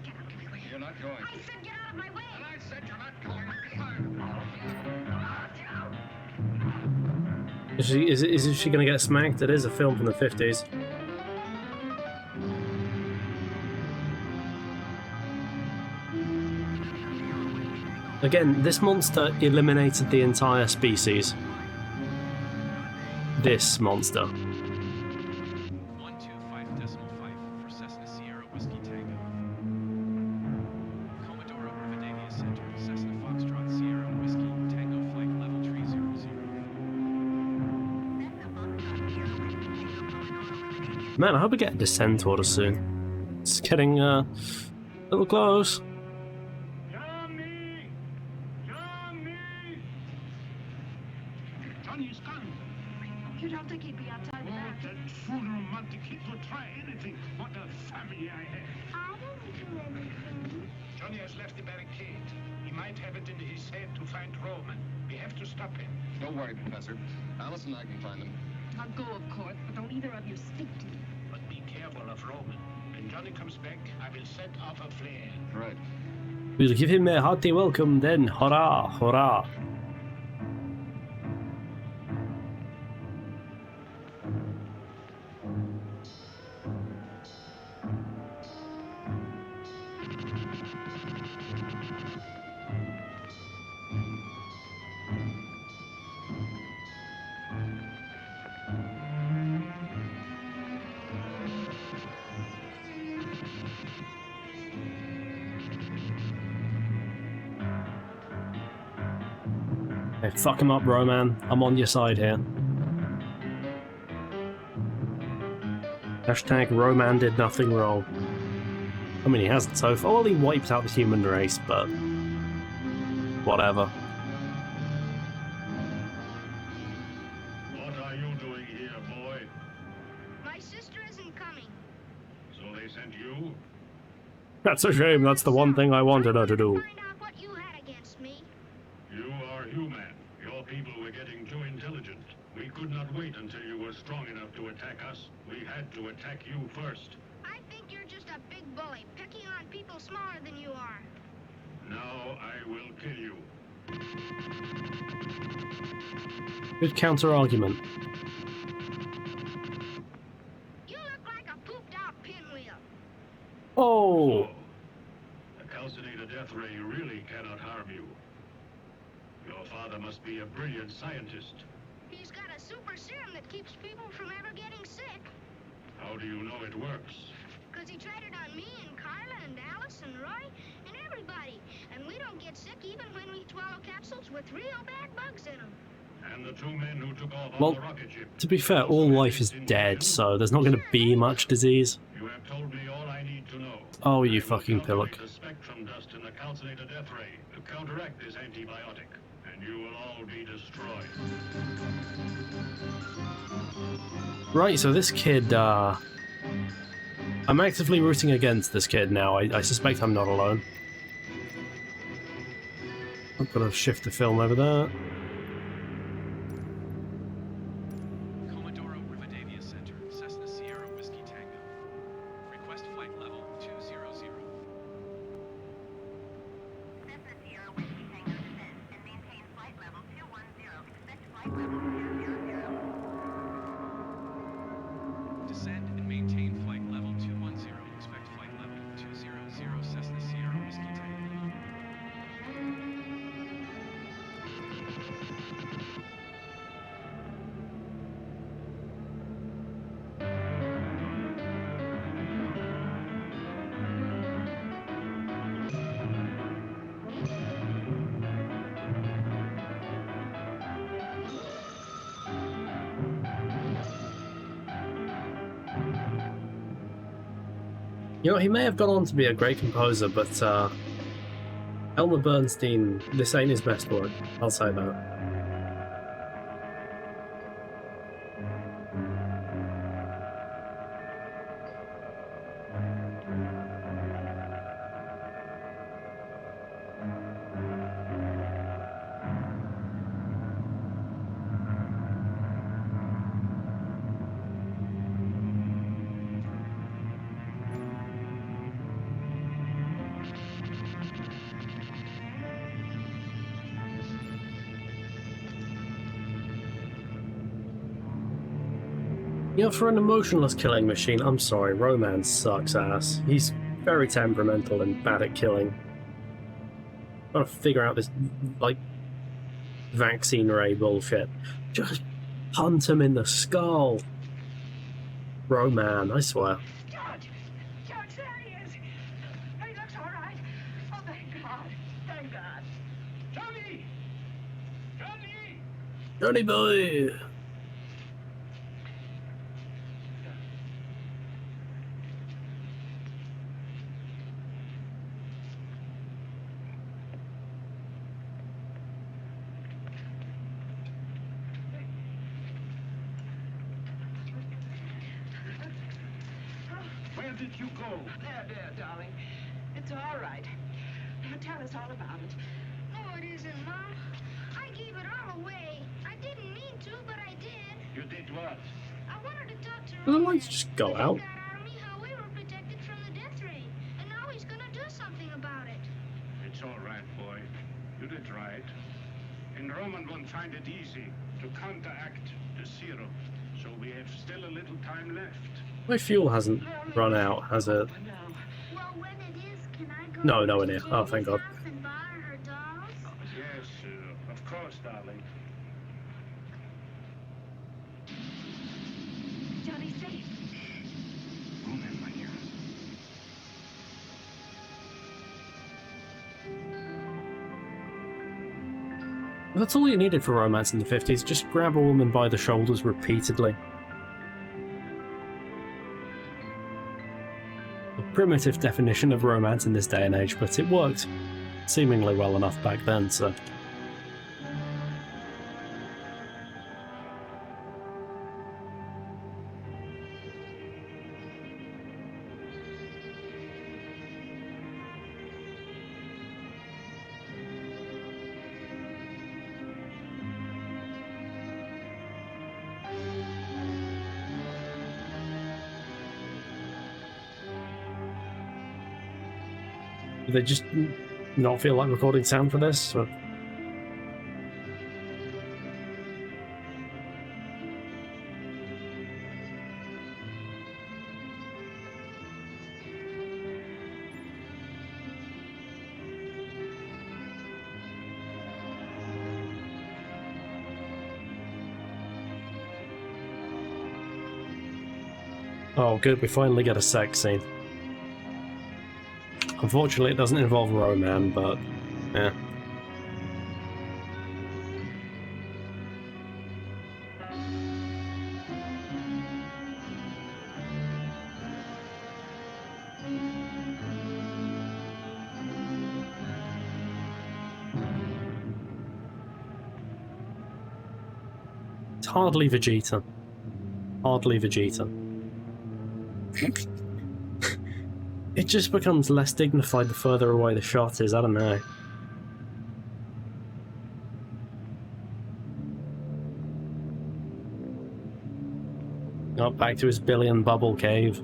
Get out of my way. You're not going. I said get out of my way! And I said you're not going. Is she gonna get smacked? It is a film from the 50s. Again, this monster eliminated the entire species. This monster. 125.5 for Cessna Sierra Whiskey Tango. Commodore Rivadavia Center, Cessna Foxtrot Sierra Whiskey Tango Flight Level Tree 00. Man, I hope we get a descent order soon. It's getting a little close. Johnny! Johnny! Johnny's gone. You don't think he'd be outside the Oh, back? that fool romantic, he would try anything. What a family I have. I didn't do anything. Johnny has left the barricade. He might have it in his head to find Roman. We have to stop him. Don't worry, Professor. Alice and I can find them. I'll go, of course, but don't either of you speak to me. But be careful of Roman. When Johnny comes back, I will set off a flare. Right. We'll give him a hearty welcome then. Hurrah, hurrah. Hey, fuck him up, Roman. I'm on your side here. Hashtag Roman did nothing wrong. I mean, he hasn't so far. Well, he wiped out the human race, but whatever. What are you doing here, boy? My sister isn't coming. So they sent you? That's a shame. That's the one thing I wanted her to do. Find out what you had against me. You are human. Your people were getting too intelligent. We could not wait until you were strong enough to attack us. We had to attack you first. I think you're just a big bully, picking on people smaller than you are. Now I will kill you. Good counter argument. You look like a pooped out pinwheel. Oh, The calcinated death ray really cannot harm you. Your father must be a brilliant scientist. He's got a super serum that keeps people from ever getting sick. How do you know it works? Because he tried it on me and Carla and Alice and Roy and everybody. And we don't get sick even when we swallow capsules with real bad bugs in them. And the 2 men who took off Well, on the rocket ship. To be fair, all life is dead, so there's not going to be much disease. You have told me all I need to know. Oh, you I will fucking pillock. calculate the spectrum dust in the calcinator death ray to counteract this antibiotic, and you will all be destroyed. Right, so this kid, I'm actively rooting against this kid now. I suspect I'm not alone. I've got to shift the film over there. Comodoro Rivadavia Center, Cessna Sierra Whiskey Tango. Request flight level 200. Cessna Sierra Whiskey Tango descend and maintain flight level 210. Expect flight level 200. Descend and maintain flight level 210. Expect flight level 200 Cessna Sierra Whiskey Tango. You know, he may have gone on to be a great composer, but Elmer Bernstein, this ain't his best work. I'll say that. You know, for an emotionless killing machine, I'm sorry, Roman sucks ass. He's very temperamental and bad at killing. Gotta figure out this, like, vaccine ray bullshit. Just punt him in the skull. Roman, I swear. George! George, there he is! He looks all right. Oh, thank God. Thank God. Johnny! Johnny! Johnny boy! Where did you go? There, darling. It's all right. Now tell us all about it. No, it isn't, Mom. I gave it all away. I didn't mean to, but I did. You did what? I wanted to talk to The Roman. lights just go out. He got out of me how we were protected from the death ray. And now he's gonna do something about it. It's all right, boy. You did right. And Roman won't find it easy to counteract the serum. So we have still a little time left. My fuel hasn't run out, has it? Now, Well, when it is, can I go No, to nowhere Miss near. Oh, thank Jane's God. house and borrow her dolls? Yes, of course, darling. Johnny's safe. Roman, my dear. That's all you needed for romance in the 50s. Just grab a woman by the shoulders repeatedly. A primitive definition of romance in this day and age, but it worked seemingly well enough back then, so... Do they just not feel like recording sound for this? Or... Oh, good, we finally get a sex scene. Unfortunately, it doesn't involve Roman, but yeah. hardly Vegeta. Hardly Vegeta. It just becomes less dignified the further away the shot is, I don't know. Up back to his billion bubble cave.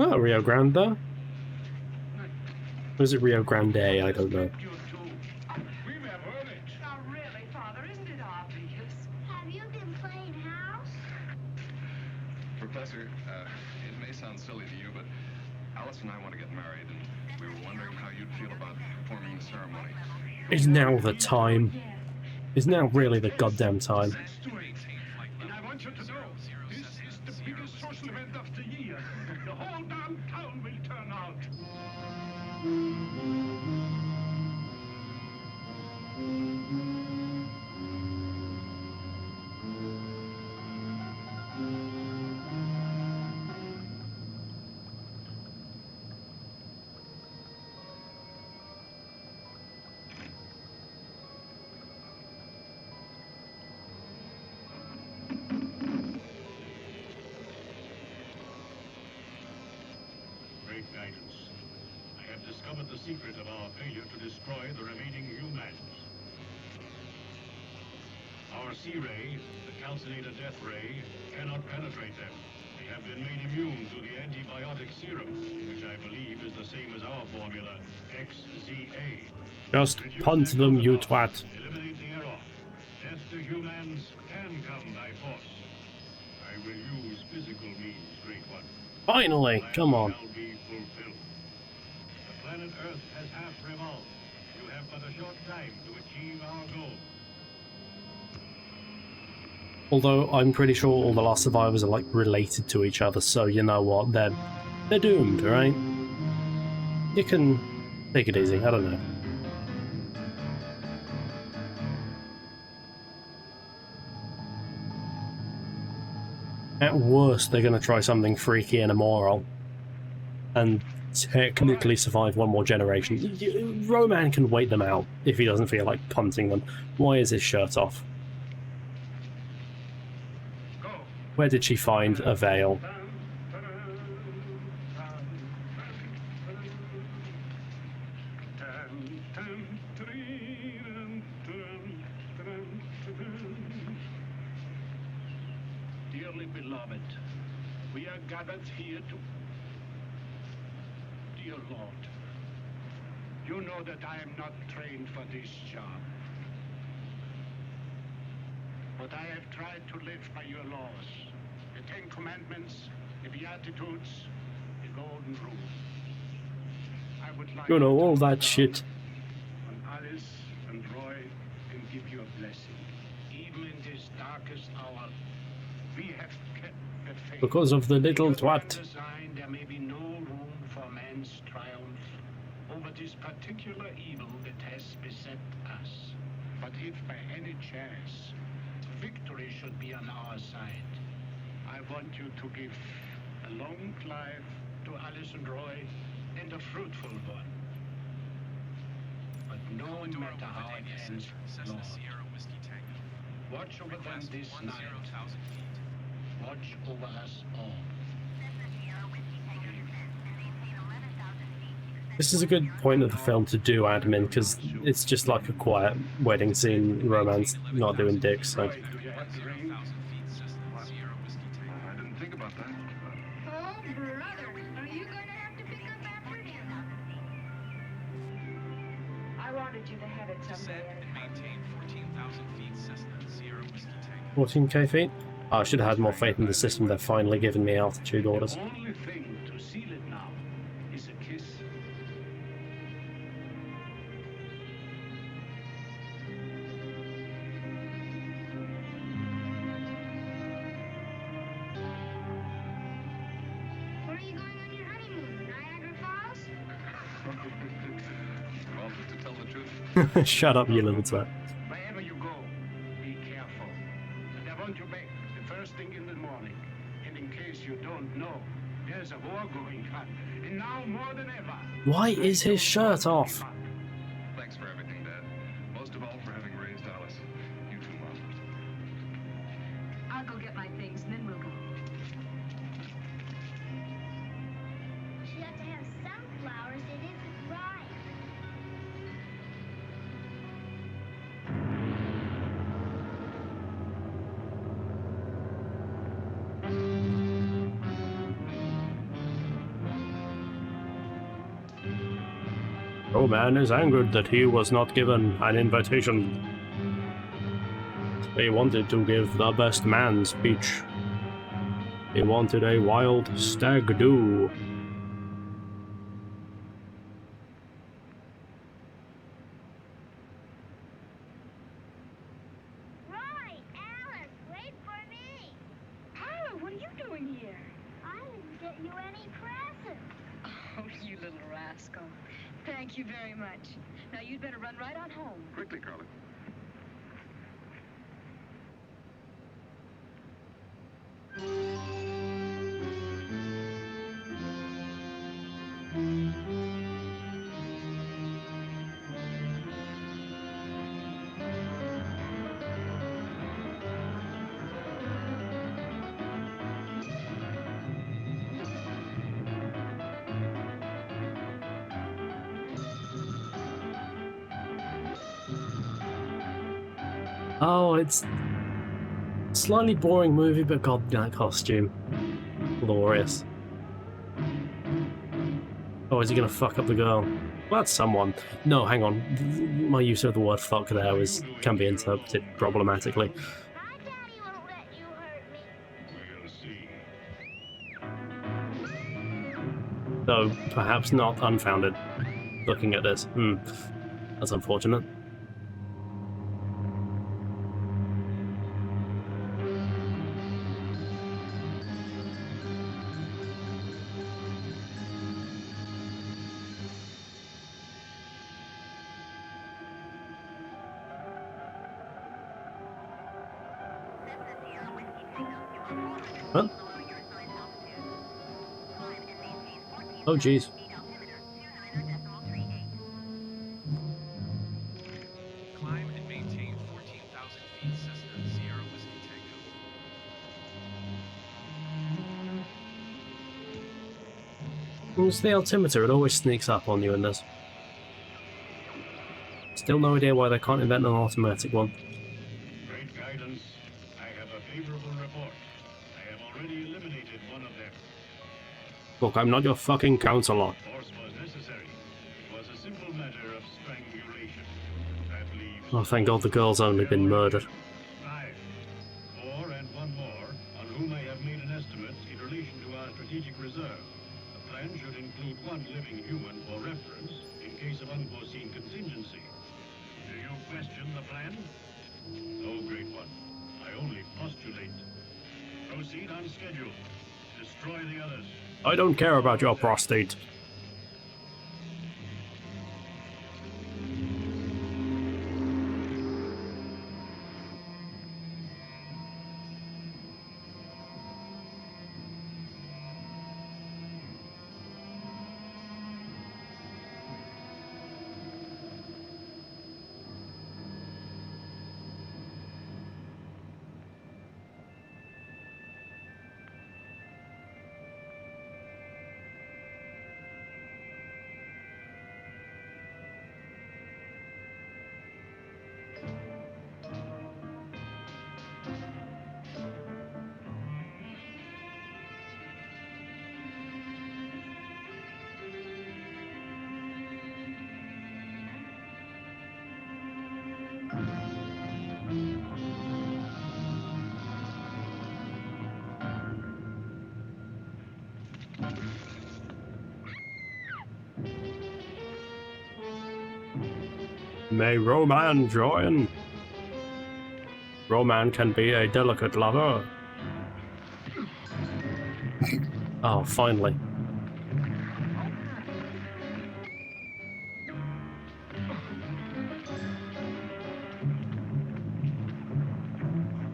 Oh, Rio Grande. Or is it Rio Grande? I don't know. You two. We have heard it. Now, really, Father, isn't it obvious? Have you been playing house? Professor, it may sound silly to you, but Alice and I want to get married, and we were wondering how you'd feel about performing the ceremony. Is now the time? Is now really the goddamn time? Let's do it. And I want you to know, this is the biggest social event of the year. The whole damn town will turn out. Great guidance. I have discovered the secret of our failure to destroy the remaining humans. Our C-ray, the calcinator death ray, cannot penetrate them. They have been made immune to the antibiotic serum, which I believe is the same as our formula, XZA. Just punt them, you twat. Eliminate the error. Death to humans can come by force. I will use physical means, Great One. Finally, come on. Shall be fulfilled. The planet Earth has half revolved. You have but a short time to achieve our goal. Although I'm pretty sure all the last survivors are like related to each other, so you know what, they're doomed, right? You can take it easy, I don't know. At worst, they're gonna try something freaky and immoral, and technically survive one more generation. Roman can wait them out if he doesn't feel like punting them. Why is his shirt off? Go. Where did she find a veil? Dearly beloved, we are gathered here to... Dear Lord, you know that I am not trained for this job. But I have tried to live by your laws. The Ten Commandments, the Beatitudes, the Golden Rule. I would like You know, to all look that down shit. on Alice and Roy and give you a blessing. Even in this darkest hour, we have kept the faith. Because of the little Because by twat. design, there may be no room for man's triumph over this particular evil that has beset us. But if by any chance victory should be on our side, I want you to give a long life to Alice and Roy and a fruitful one. But no matter how it ends, Lord, Sierra Whiskey Tango. watch over them Request this 10,000 night. feet. Watch over us all. This is a good point of the film to do admin, because it's just like a quiet wedding scene, romance, not doing dicks, so... Roy, do you have the ring? 10,000 feet, Cessna Sierra Whiskey Tango. I didn't think about that. Oh, brother, are you gonna have to pick up after him? I wanted you to have it Descend someday. and maintain 14,000 feet, Cessna Sierra Whiskey Tango. 14k feet? Oh, I should have had more faith in the system. They've finally given me altitude orders. The only thing to seal it now is a kiss. Shut up, you little twat. Wherever you go, be careful. And I want you back the first thing in the morning. And in case you don't know, there's a war going on. And now more than ever. Why is his shirt off? Thanks for everything, Dad. Most of all for having raised Alice. You too, Mom. I'll go get my things and then we'll go. She ought to have sunflowers. It isn't right. Roman is angered that he was not given an invitation. He wanted to give the best man speech. He wanted a wild stag do. Right, Alice, wait for me. Paula, what are you doing here? I didn't get you any presents. Oh, you little rascal. Thank you very much. Now you'd better run right on home. Quickly, Carla. Oh, it's slightly boring movie, but god, that costume. Glorious. Oh, is he gonna fuck up the girl? Well, that's someone. No, hang on. My use of the word fuck there can be interpreted problematically. My daddy won't let you hurt me. We'll see. Though, perhaps not unfounded. Looking at this. That's unfortunate. Huh? Oh, jeez. Climb and maintain 14,000 feet Cessna Sierra Whiskey Tango. It's the altimeter, it always sneaks up on you in this. Still no idea why they can't invent an automatic one. Great guidance. I have a favorable report. I have already eliminated one of them. Look, I'm not your fucking counselor. Force was necessary. It was a simple matter of strangulation. That leaves Oh, thank God the girl's only been murdered. 5. 4 and 1 more, on whom I have made an estimate in relation to our strategic reserve. The plan should include 1 living human for reference in case of unforeseen contingency. Do you question the plan? No, Great One. I only postulate. Proceed on schedule. Destroy the others. I don't care about your prostate. May Roman join? Roman can be a delicate lover. Oh, finally.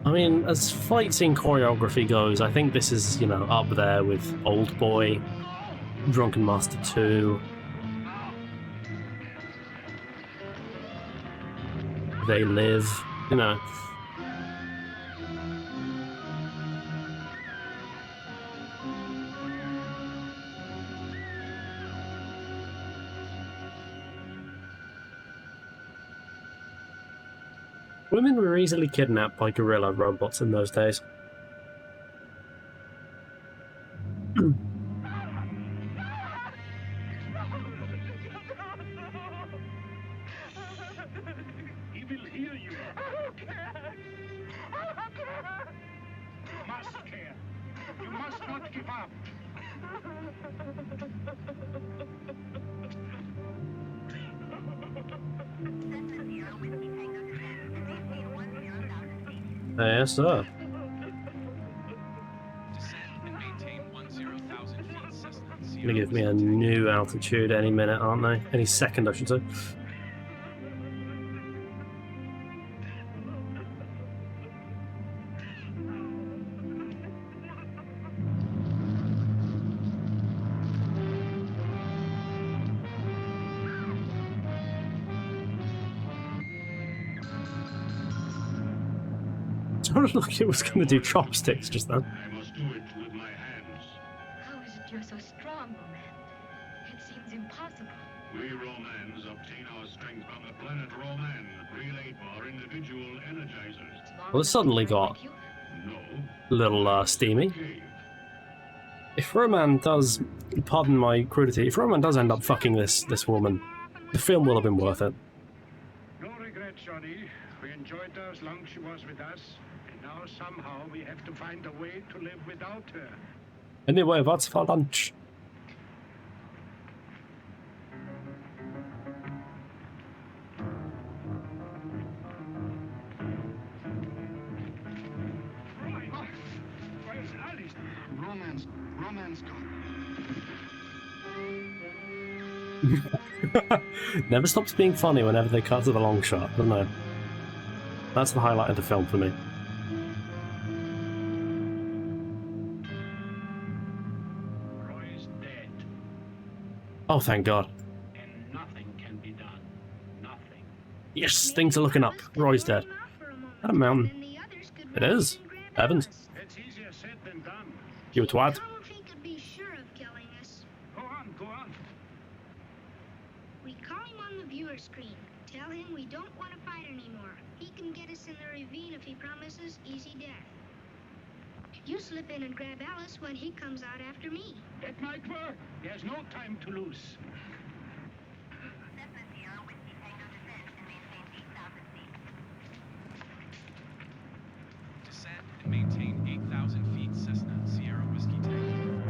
I mean, as fight scene choreography goes, I think this is, you know, up there with Old Boy, Drunken Master 2. They Live, you know. Women were easily kidnapped by gorilla robots in those days. He will hear you. You must care. You must not give up. Yes, sir. Descend and maintain 10,000 feet, Cessna Sierra Gonna give me a Whiskey new altitude any minute, aren't they? Any second, I should say. Sounded like it was going to do chopsticks just then. I must do it with my hands. How is it you're so strong, Roman? It seems impossible. We Romans obtain our strength from the planet Roman, relate our individual energizers. Well, it suddenly got No, a little steamy. cave. If Roman does, pardon my crudity, if Roman does end up fucking this woman, the film will have been worth it. No regrets, Johnny. We enjoyed her as long as she was with us. And now somehow we have to find a way to live without her. Anyway, what's for lunch? Where's Alice? Romance gone. Never stops being funny whenever they cut to the long shot, I don't know. That's the highlight of the film for me. Roy's dead, Oh, thank God. and nothing can be done. Nothing. Yes, things are looking up. Roy's dead. That a mountain. It is. Heavens. It's easier said than done. You a twat. Tell him he could be sure of killing us. Go on, go on. We call him on the viewer screen. Tell him we don't want to fight anymore. He can get us in the ravine if he promises easy death. You slip in and grab Alice when he comes out after me. That might work. There's no time to lose. Descend and maintain 8,000 feet, Cessna Sierra Whiskey Tango.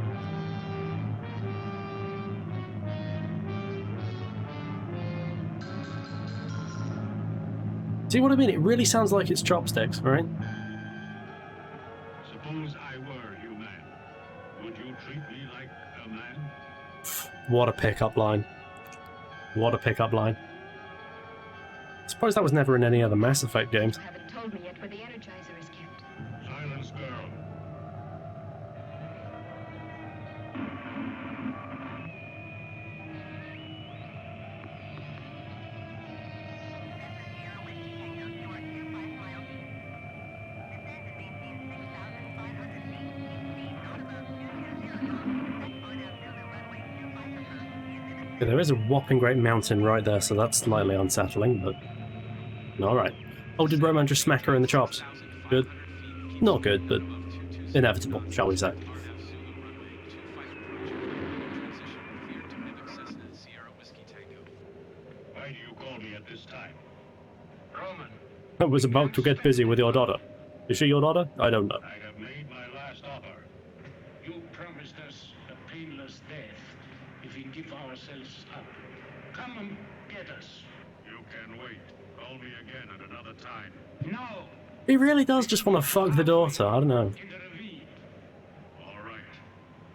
See what I mean? It really sounds like it's chopsticks, right? Suppose I were human. Would you treat me like a man? What a pickup line. What a pickup line. I suppose that was never in any other Mass Effect games. You haven't told me yet where the Energizer is kept. Silence, girl. Yeah, there is a whopping great mountain right there, so that's slightly unsettling, but... Alright. Oh, did Roman just smack her in the chops? Good. Not good, but inevitable, shall we say. Why do you call me at this time? Roman, I was about to get busy with your daughter. Is she your daughter? I don't know. I have made my last offer. You promised us a painless death if we give ourselves up. Come and get us. You can wait. Call me again at another time. No! He really does just want to fuck the daughter, I don't know. In the ravine. All right.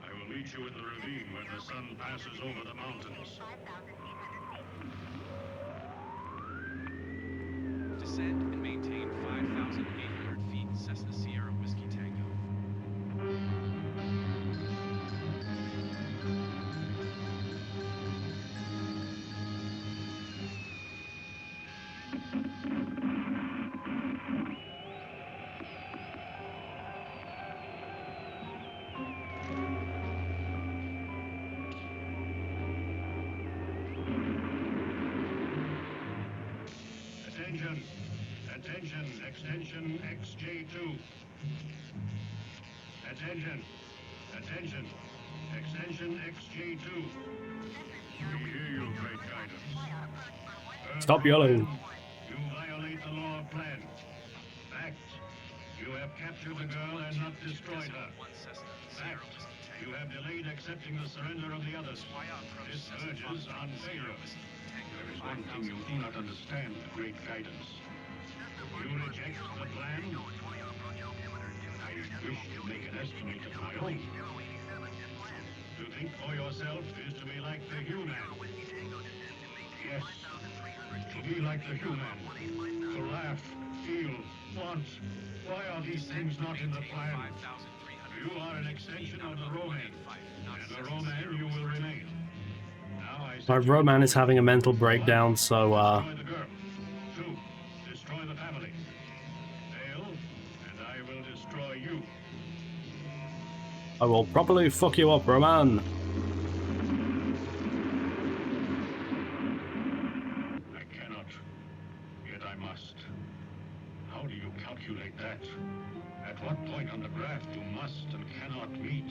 I will meet you in the ravine when the sun passes over the mountains. Descend and maintain 5,800 feet, Cessna Attention. Attention. Extension XJ2. Attention. Attention. Extension XJ2. We hear you, Great Guidance. Stop yelling. You violate the law of plan. Fact. You have captured the girl and not destroyed her. Fact. You have delayed accepting the surrender of the others. This verges on failure. There is one thing you do not understand, Great Guidance. You reject the plan? I wish to make an estimate of my own. To think for yourself is to be like the human. Yes, to be like the human. To laugh, feel, want. Why are these things not in the plan? You are an extension of the Roman, and the Roman you will remain. Now I My Roman is having a mental breakdown, so destroy the girl. 2, destroy the family. Fail, and I will destroy you. I will properly fuck you up, Roman. I cannot, yet I must. How do you calculate that? At what point on the graph you must and cannot meet?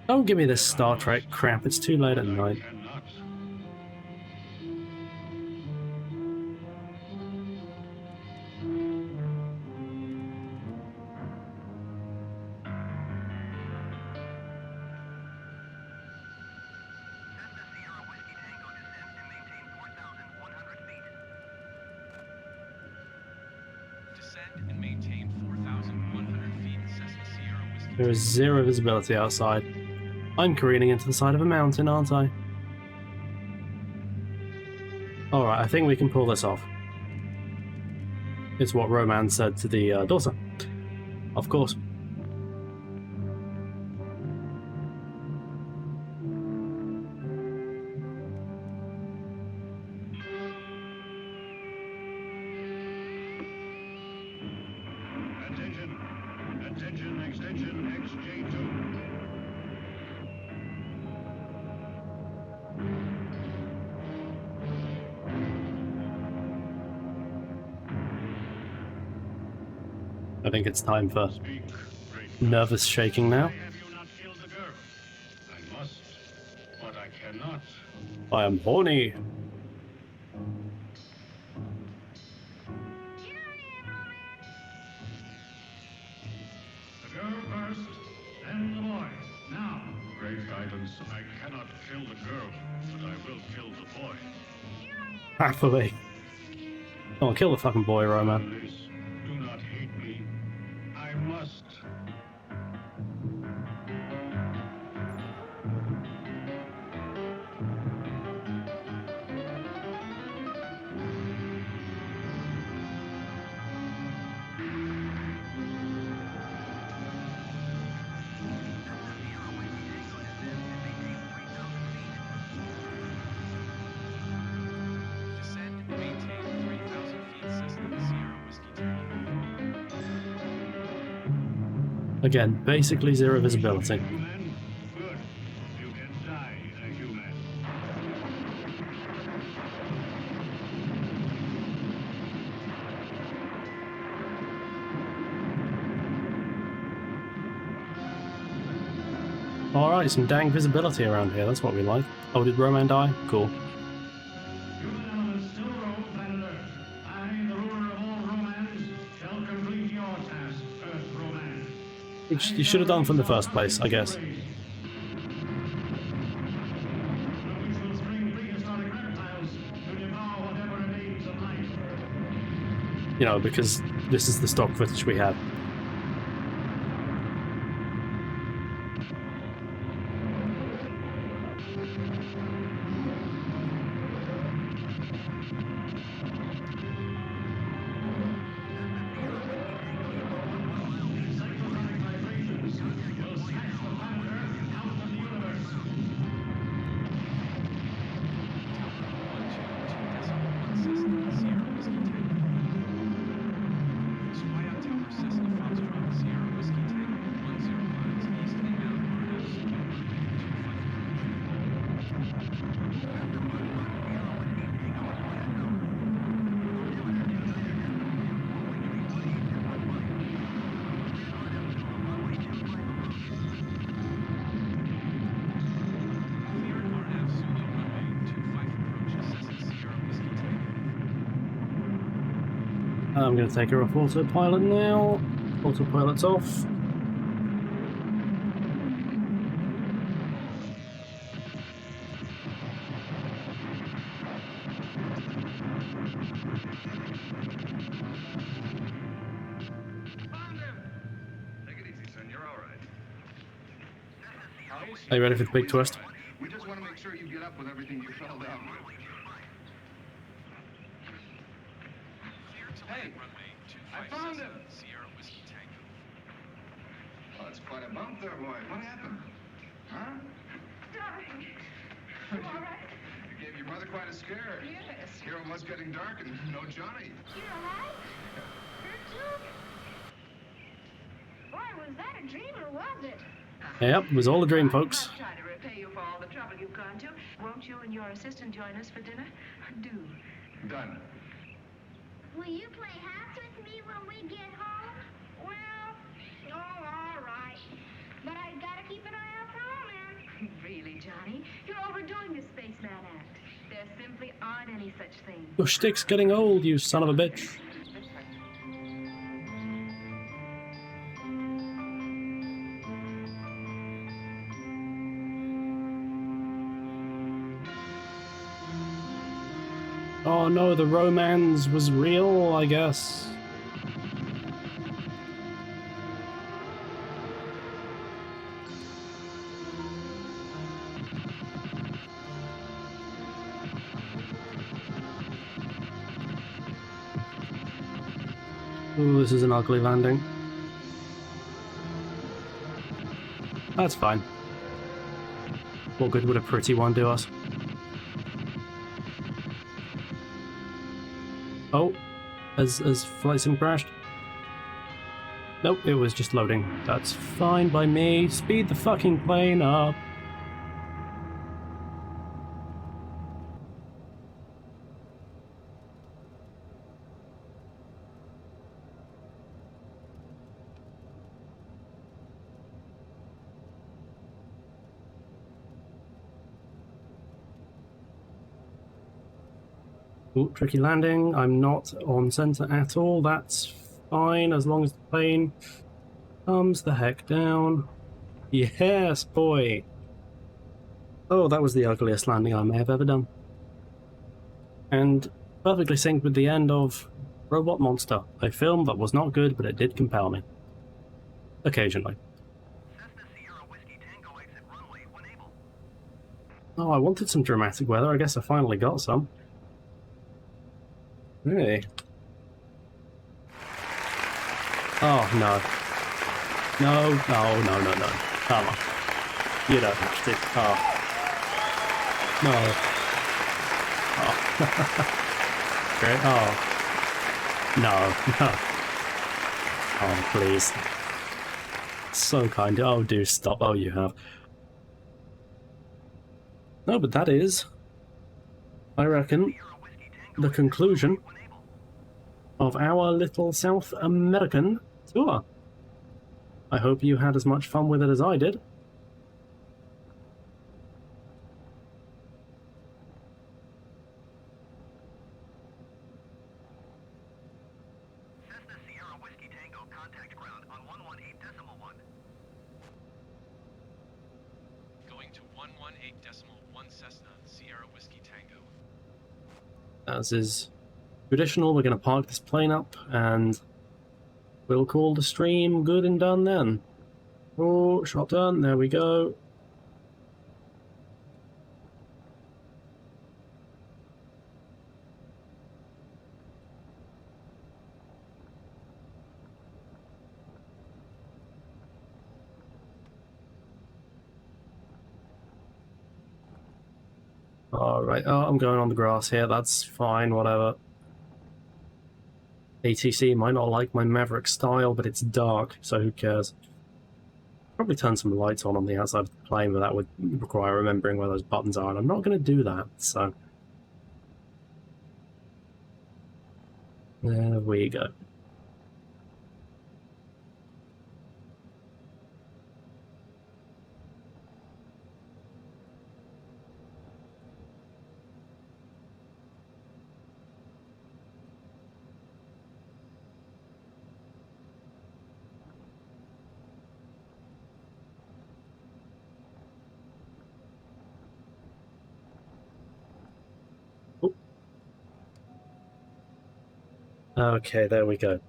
Don't give me this Star Trek crap, it's too late at I night. cannot. Descend and maintain 4,100 feet Cessna Sierra Whiskey. There is zero visibility outside. I'm careening into the side of a mountain, aren't I? Alright, I think we can pull this off. It's what Roman said to the daughter. Of course. Attention. Attention, extension XJ2. I think it's time for Speak, Great. nervous shaking now. Why have you not killed the girl? I must, but I cannot. I am horny. The girl first, then the boy. Now. Great Guidance, I cannot kill the girl, but I will kill the boy. Happily. Oh, kill the fucking boy, Roman. Please, do not hate me. I must. Descend and maintain 3,000 feet Cessna Sierra Whiskey Tango. Again, basically zero visibility. Human? Good. You can die a human. Alright, some dang visibility around here, that's what we like. Oh, did Roman die? Cool. Human elements still roam planet Earth. I, the ruler of all Romans, shall complete your task, Earth Roman. Which you should have done from the first place, I guess. Which will spring prehistoric reptiles to devour whatever remains of life. You know, because this is the stock footage we have. Cyclonic vibrations will snatch the planet Earth out of the universe. Tower 122.1 Cessna Sierra Whiskey Tango. Squire Tower Cessna I'm going to take her off autopilot now. Autopilot's off. Found him! Take it easy, son. You're all right. Are you ready for the big twist? We just want to make sure you get up with everything you fell down with. Clear to Hey, land runway I 25 found Cessna him. Sierra Whiskey Tango. Well, it's quite a bump there, boy. What happened? Huh? Darling, you all right? You gave your mother quite a scare. Yes. Here it was getting dark and no Johnny. You alive? Hurt you? Boy, was that a dream or was it? Yep, it was all a dream, folks. I'll try to repay you for all the trouble you've gone to. Won't you and your assistant join us for dinner? Do. Done. Will you play house with me when we get home? Well, all right. But I gotta keep an eye out for Omen. Really, Johnny? You're overdoing the Spaceman Act. There simply aren't any such thing. Your stick's getting old, you son of a bitch. Oh no, the romance was real, I guess. Ooh, this is an ugly landing. That's fine. What good would a pretty one do us? Oh, has flight sim crashed? Nope, it was just loading. That's fine by me. Speed the fucking plane up. Ooh, tricky landing. I'm not on center at all. That's fine as long as the plane comes the heck down. Yes, boy. Oh, that was the ugliest landing I may have ever done. And perfectly synced with the end of Robot Monster, a film that was not good, but it did compel me. Occasionally. Oh, I wanted some dramatic weather. I guess I finally got some. Really? Oh, no. No, no, no, no, no. Come on. You don't have to. Oh. No. Oh. Great. Oh. No, no. Oh, please. So kind. Oh, do stop. Oh, you have. No, but that is, I reckon, the conclusion of our little South American tour. I hope you had as much fun with it as I did. Cessna Sierra Whiskey Tango, contact ground on 118.1. Going to 118.1 Cessna Sierra Whiskey Tango. As is traditional, we're going to park this plane up and we'll call the stream good and done then. Oh, shot done. There we go. Alright, oh, I'm going on the grass here. That's fine, whatever. ATC might not like my Maverick style, but it's dark, so who cares? Probably turn some lights on the outside of the plane, but that would require remembering where those buttons are, and I'm not going to do that, so... There we go. Okay, there we go.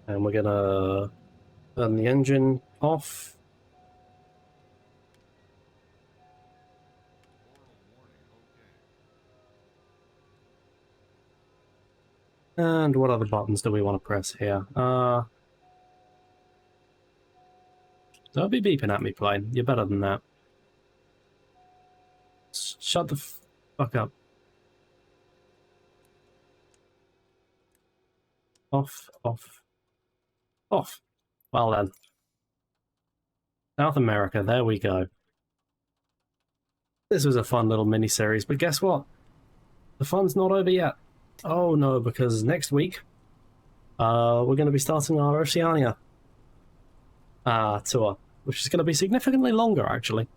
And we're gonna turn the engine off. And what other buttons do we want to press here? Don't be beeping at me, plane. You're better than that. Shut the fuck up. Off, off, off. Well then. South America, there we go. This was a fun little mini-series, but guess what? The fun's not over yet. Oh no, because next week, we're going to be starting our Oceania tour, which is going to be significantly longer, actually.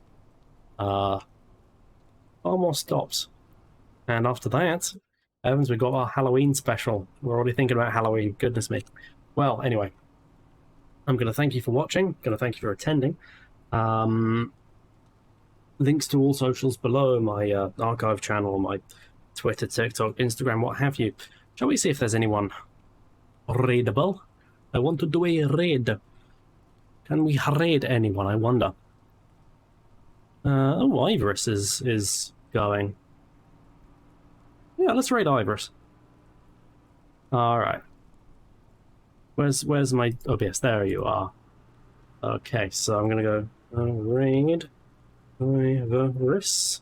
Far more stops. And after that, Evans, we've got our Halloween special. We're already thinking about Halloween, goodness me. Well, anyway, I'm going to thank you for watching, going to thank you for attending. Links to all socials below, my archive channel, my Twitter, TikTok, Instagram, what have you. Shall we see if there's anyone raidable? I want to do a raid. Can we raid anyone, I wonder? Oh, Ivorus is going. Yeah, let's raid Ivorus. Alright. Where's my OBS? There you are. Okay, so I'm gonna go raid Ivorus.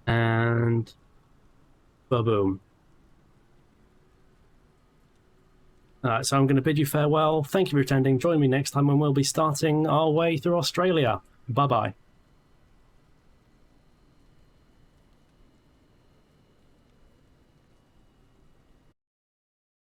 And ba-boom. Alright, so I'm going to bid you farewell. Thank you for attending. Join me next time when we'll be starting our way through Australia. Bye-bye.